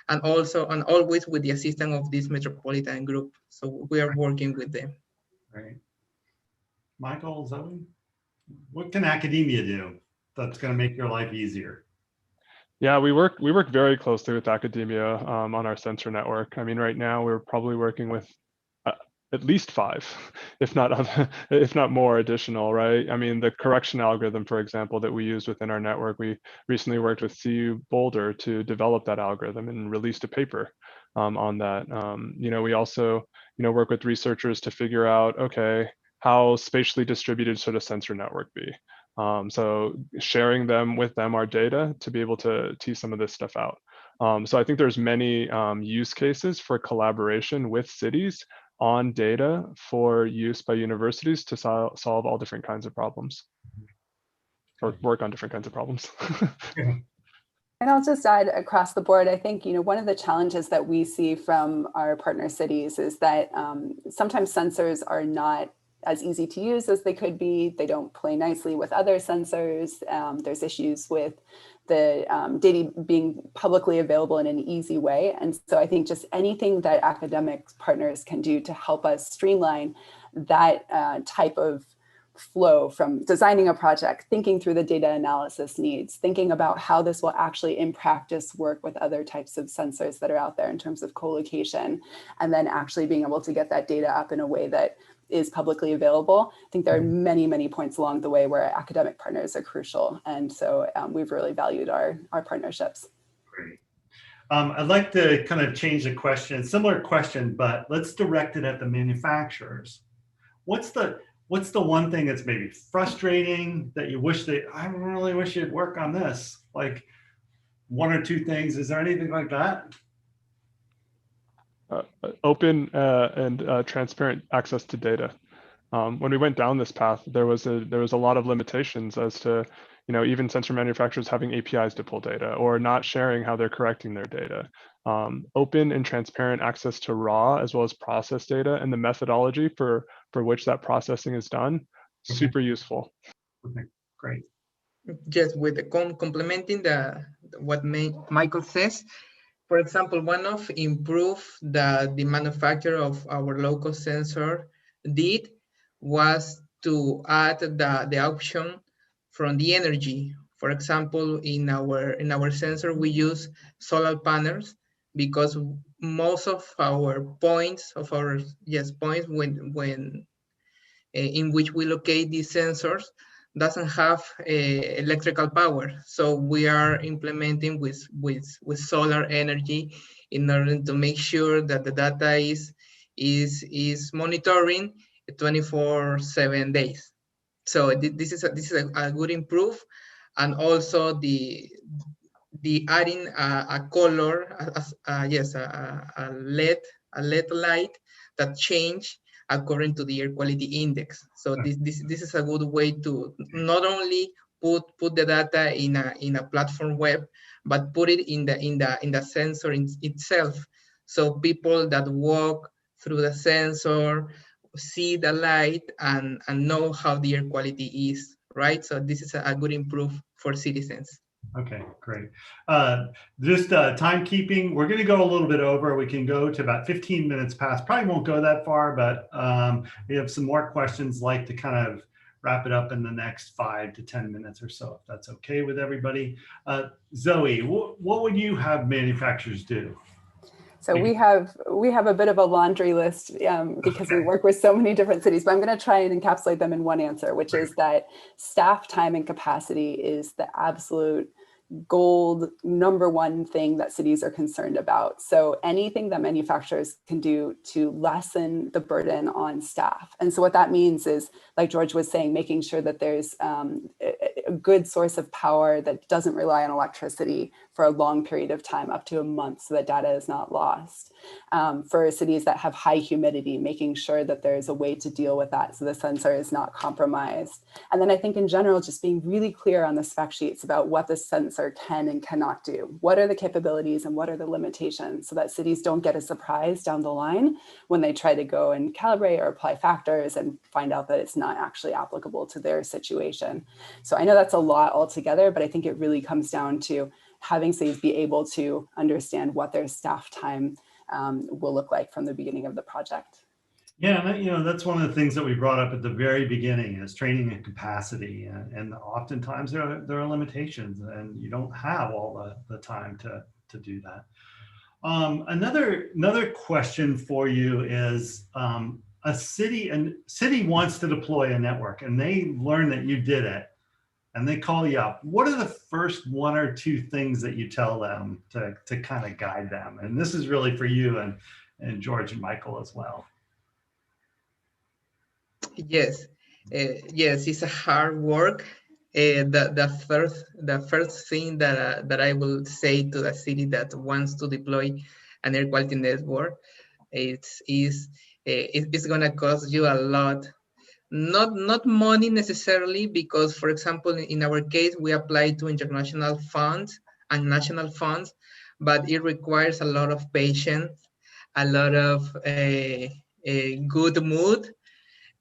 and always with the assistance of this metropolitan group. So we are working with them. Right. Michael, Zoe, what can academia do that's going to make your life easier? Yeah, we work very closely with academia on our sensor network. I mean, right now we're probably working with at least 5, if not more additional, right? I mean, the correction algorithm, for example, that we use within our network, we recently worked with CU Boulder to develop that algorithm and released a paper on that. You know, we also, you know, work with researchers to figure out, okay, how spatially distributed should a sensor network be? So sharing with them our data to be able to tease some of this stuff out. So I think there's many use cases for collaboration with cities on data for use by universities to solve all different kinds of problems, or work on different kinds of problems. And I'll just add, across the board, I think, you know, one of the challenges that we see from our partner cities is that sometimes sensors are not as easy to use as they could be. They don't play nicely with other sensors. There's issues with the data being publicly available in an easy way. And so I think just anything that academic partners can do to help us streamline that type of flow from designing a project, thinking through the data analysis needs, thinking about how this will actually in practice work with other types of sensors that are out there in terms of co-location, and then actually being able to get that data up in a way that is publicly available. I think there are many, many points along the way where academic partners are crucial. And so we've really valued our partnerships. Great. I'd like to kind of change the question, similar question, but let's direct it at the manufacturers. What's the one thing that's maybe frustrating that you wish I really wish you'd work on this? Like one or two things, is there anything like that? Open and transparent access to data. When we went down this path, there was a lot of limitations as to, even sensor manufacturers having APIs to pull data or not sharing how they're correcting their data. Open and transparent access to raw as well as process data and the methodology for which that processing is done, super useful. Okay, great. Just with the complementing what Michael says. For example, one of improve that the manufacturer of our low-cost sensor did was to add the option from the energy. For example, in our sensor, we use solar panels because most of our points when in which we locate these sensors doesn't have electrical power. So we are implementing with solar energy in order to make sure that the data is monitoring 24/7 days. So this is a good improve, and also the adding a color, a LED light that change according to the air quality index. So this is a good way to not only put the data in a platform web, but put it in the sensor itself. So people that walk through the sensor see the light and know how the air quality is, right? So this is a good improve for citizens. Okay, great. Just timekeeping, we're going to go a little bit over. We can go to about 15 minutes past. Probably won't go that far, but we have some more questions, like to kind of wrap it up in the next 5 to 10 minutes or so, if that's okay with everybody. Zoe, what would you have manufacturers do? So we have a bit of a laundry list because we work with so many different cities, but I'm going to try and encapsulate them in one answer, which is that staff time and capacity is the absolute gold #1 thing that cities are concerned about. So anything that manufacturers can do to lessen the burden on staff. And so what that means is, like George was saying, making sure that there's a good source of power that doesn't rely on electricity for a long period of time, up to a month, so that data is not lost. For cities that have high humidity, making sure that there's a way to deal with that so the sensor is not compromised. And then I think in general, just being really clear on the spec sheets about what the sensor can and cannot do. What are the capabilities and what are the limitations, so that cities don't get a surprise down the line when they try to go and calibrate or apply factors and find out that it's not actually applicable to their situation. So I know that's a lot altogether, but I think it really comes down to having cities be able to understand what their staff time will look like from the beginning of the project. Yeah, that's one of the things that we brought up at the very beginning is training and capacity, and oftentimes there are limitations, and you don't have all the time to do that. Another question for you is a city wants to deploy a network, and they learn that you did it, and they call you up. What are the first 1 or 2 things that you tell them to kind of guide them? And this is really for you and George and Michael as well. Yes, it's a hard work. The first thing that I will say to the city that wants to deploy an air quality network, it's gonna cost you a lot. Not money necessarily, because for example in our case we apply to international funds and national funds, but it requires a lot of patience, a lot of a good mood,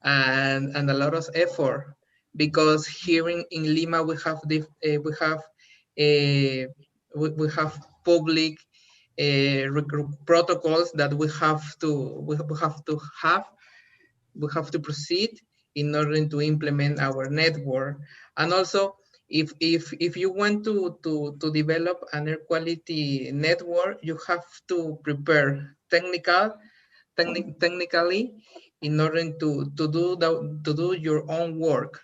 and a lot of effort, because here in Lima we have public protocols that we have to proceed in order to implement our network. And also, if you want to develop an air quality network, you have to prepare technically in order to do your own work.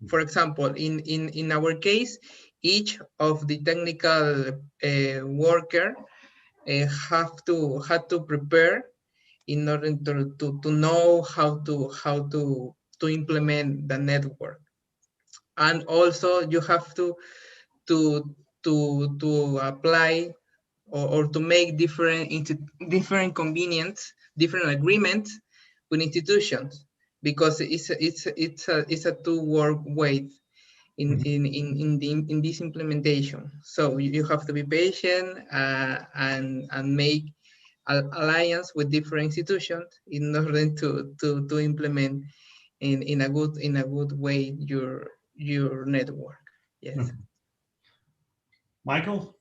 For example, in our case, each of the technical worker had to prepare in order to know how to implement the network. And also you have to apply or to make different different agreements with institutions, because it's a two-work way in this implementation. So you have to be patient and make alliance with different institutions in order to implement in a good way your network. Yes. Michael?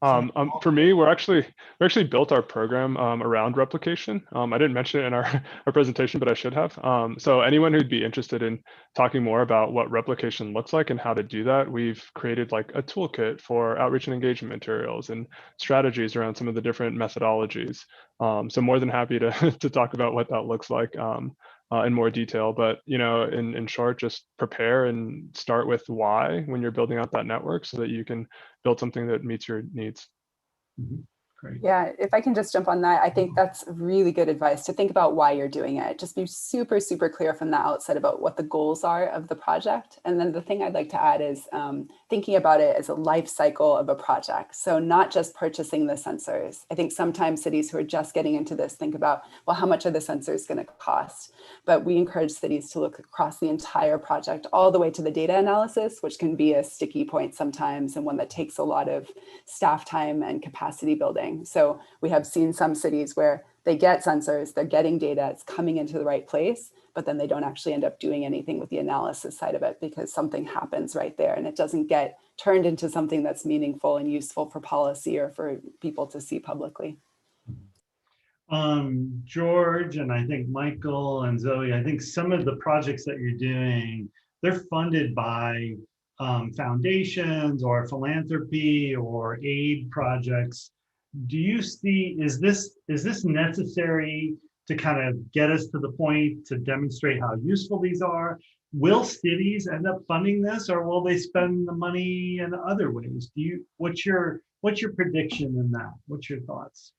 For me, we actually built our program around replication. I didn't mention it in our presentation, but I should have. So anyone who'd be interested in talking more about what replication looks like and how to do that, we've created like a toolkit for outreach and engagement materials and strategies around some of the different methodologies. So more than happy to to talk about what that looks like in more detail. But in short, just prepare and start with why when you're building out that network, so that you can build something that meets your needs. Mm-hmm. Great. Yeah, if I can just jump on that, I think that's really good advice to think about why you're doing it. Just be super, super clear from the outset about what the goals are of the project. And then the thing I'd like to add is thinking about it as a life cycle of a project. So not just purchasing the sensors. I think sometimes cities who are just getting into this think about, well, how much are the sensors going to cost? But we encourage cities to look across the entire project, all the way to the data analysis, which can be a sticky point sometimes and one that takes a lot of staff time and capacity building. So we have seen some cities where they get sensors, they're getting data, it's coming into the right place, but then they don't actually end up doing anything with the analysis side of it because something happens right there and it doesn't get turned into something that's meaningful and useful for policy or for people to see publicly. George, and I think Michael and Zoe, I think some of the projects that you're doing, they're funded by foundations or philanthropy or aid projects. Do you see, is this necessary to kind of get us to the point to demonstrate how useful these are? Will cities end up funding this, or will they spend the money in other ways? What's your prediction in that? What's your thoughts?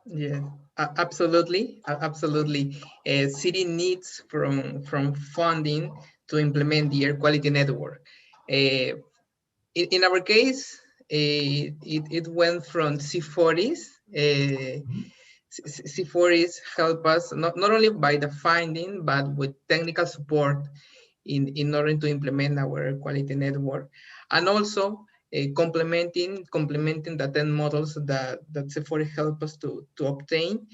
Yeah, absolutely. City needs from funding to implement the air quality network. In our case, it went from C40s. C40s help us not only by the finding, but with technical support in order to implement our air quality network, and also complementing the 10 models that C40 help us to obtain.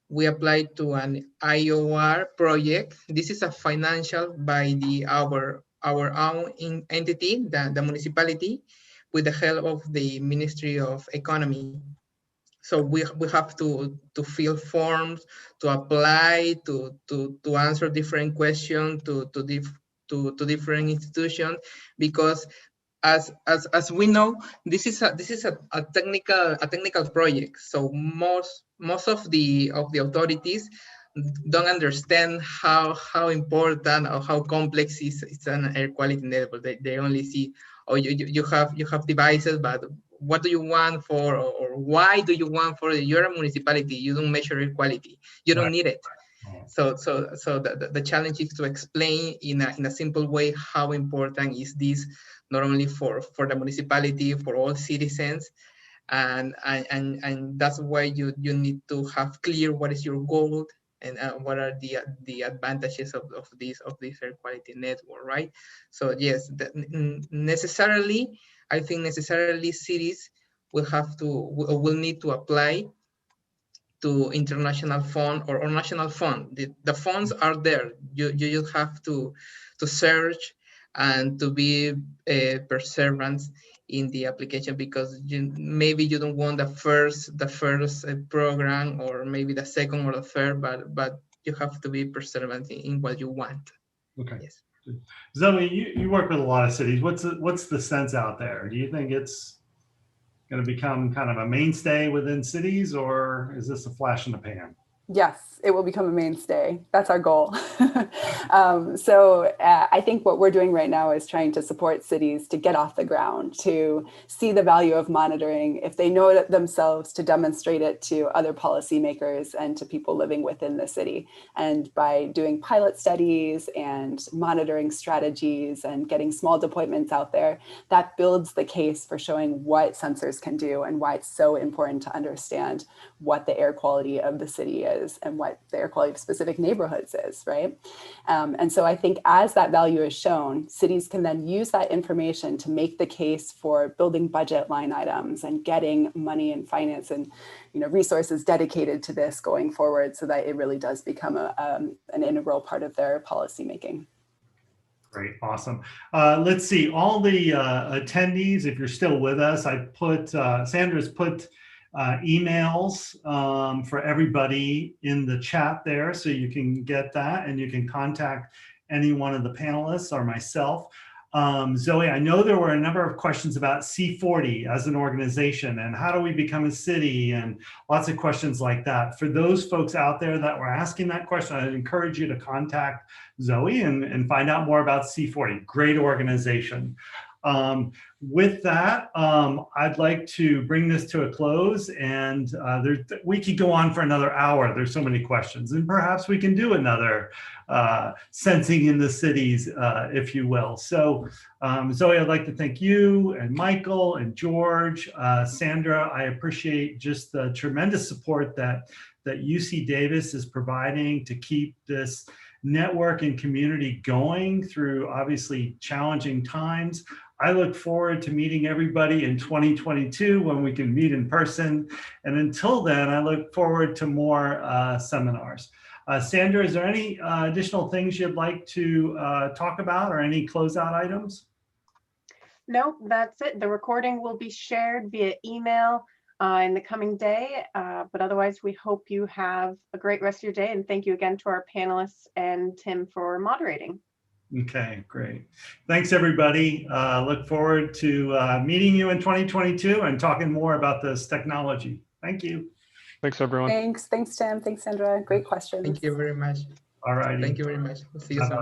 We applied to an IOR project. This is a financial by our own entity, the municipality, with the help of the Ministry of Economy. So we have to fill forms, to apply, to answer different questions to different institutions, because as we know, this is a technical project. So most of the authorities don't understand how important or how complex is an air quality network. They only see, oh, you have devices, but what do you want for, or why do you want for? You're a municipality, you don't measure air quality, you don't need it. So the challenge is to explain in a simple way how important is this, not only for the municipality, for all citizens, and that's why you need to have clear what is your goal and what are the advantages of this air quality network, right? So yes, necessarily, I think necessarily cities will need to apply to international fund or national fund. The funds are there. You just have to search and to be perseverance in the application, because maybe you don't want the first program, or maybe the second or the third, but you have to be perseverant in what you want. Okay. Yes. Zoe, you work with a lot of cities. What's the sense out there? Do you think it's going to become kind of a mainstay within cities, or is this a flash in the pan? Yes, it will become a mainstay. That's our goal. I think what we're doing right now is trying to support cities to get off the ground, to see the value of monitoring, if they know it themselves, to demonstrate it to other policymakers and to people living within the city. And by doing pilot studies and monitoring strategies and getting small deployments out there, that builds the case for showing what sensors can do and why it's so important to understand what the air quality of the city is and what the air quality of specific neighborhoods is, right? And so I think as that value is shown, cities can then use that information to make the case for building budget line items and getting money and finance and resources dedicated to this going forward, so that it really does become an integral part of their policy making. Great, awesome. Let's see, all the attendees, if you're still with us, I put, Sandra's put emails for everybody in the chat there, so you can get that and you can contact any one of the panelists or myself. Zoe, I know there were a number of questions about C40 as an organization and how do we become a city, and lots of questions like that. For those folks out there that were asking that question, I'd encourage you to contact Zoe and find out more about C40. Great organization. With that, I'd like to bring this to a close, and we could go on for another hour. There's so many questions, and perhaps we can do another sensing in the cities, if you will. So Zoe, I'd like to thank you and Michael and George, Sandra. I appreciate just the tremendous support that UC Davis is providing to keep this network and community going through obviously challenging times. I look forward to meeting everybody in 2022 when we can meet in person. And until then, I look forward to more seminars. Sandra, is there any additional things you'd like to talk about, or any closeout items? No, that's it. The recording will be shared via email in the coming day, but otherwise we hope you have a great rest of your day, and thank you again to our panelists and Tim for moderating. Okay, great. Thanks, everybody. Look forward to meeting you in 2022 and talking more about this technology. Thank you. Thanks, everyone. Thanks, Tim. Thanks, Sandra. Great questions. Thank you very much. All righty. Thank you very much. We'll see you soon.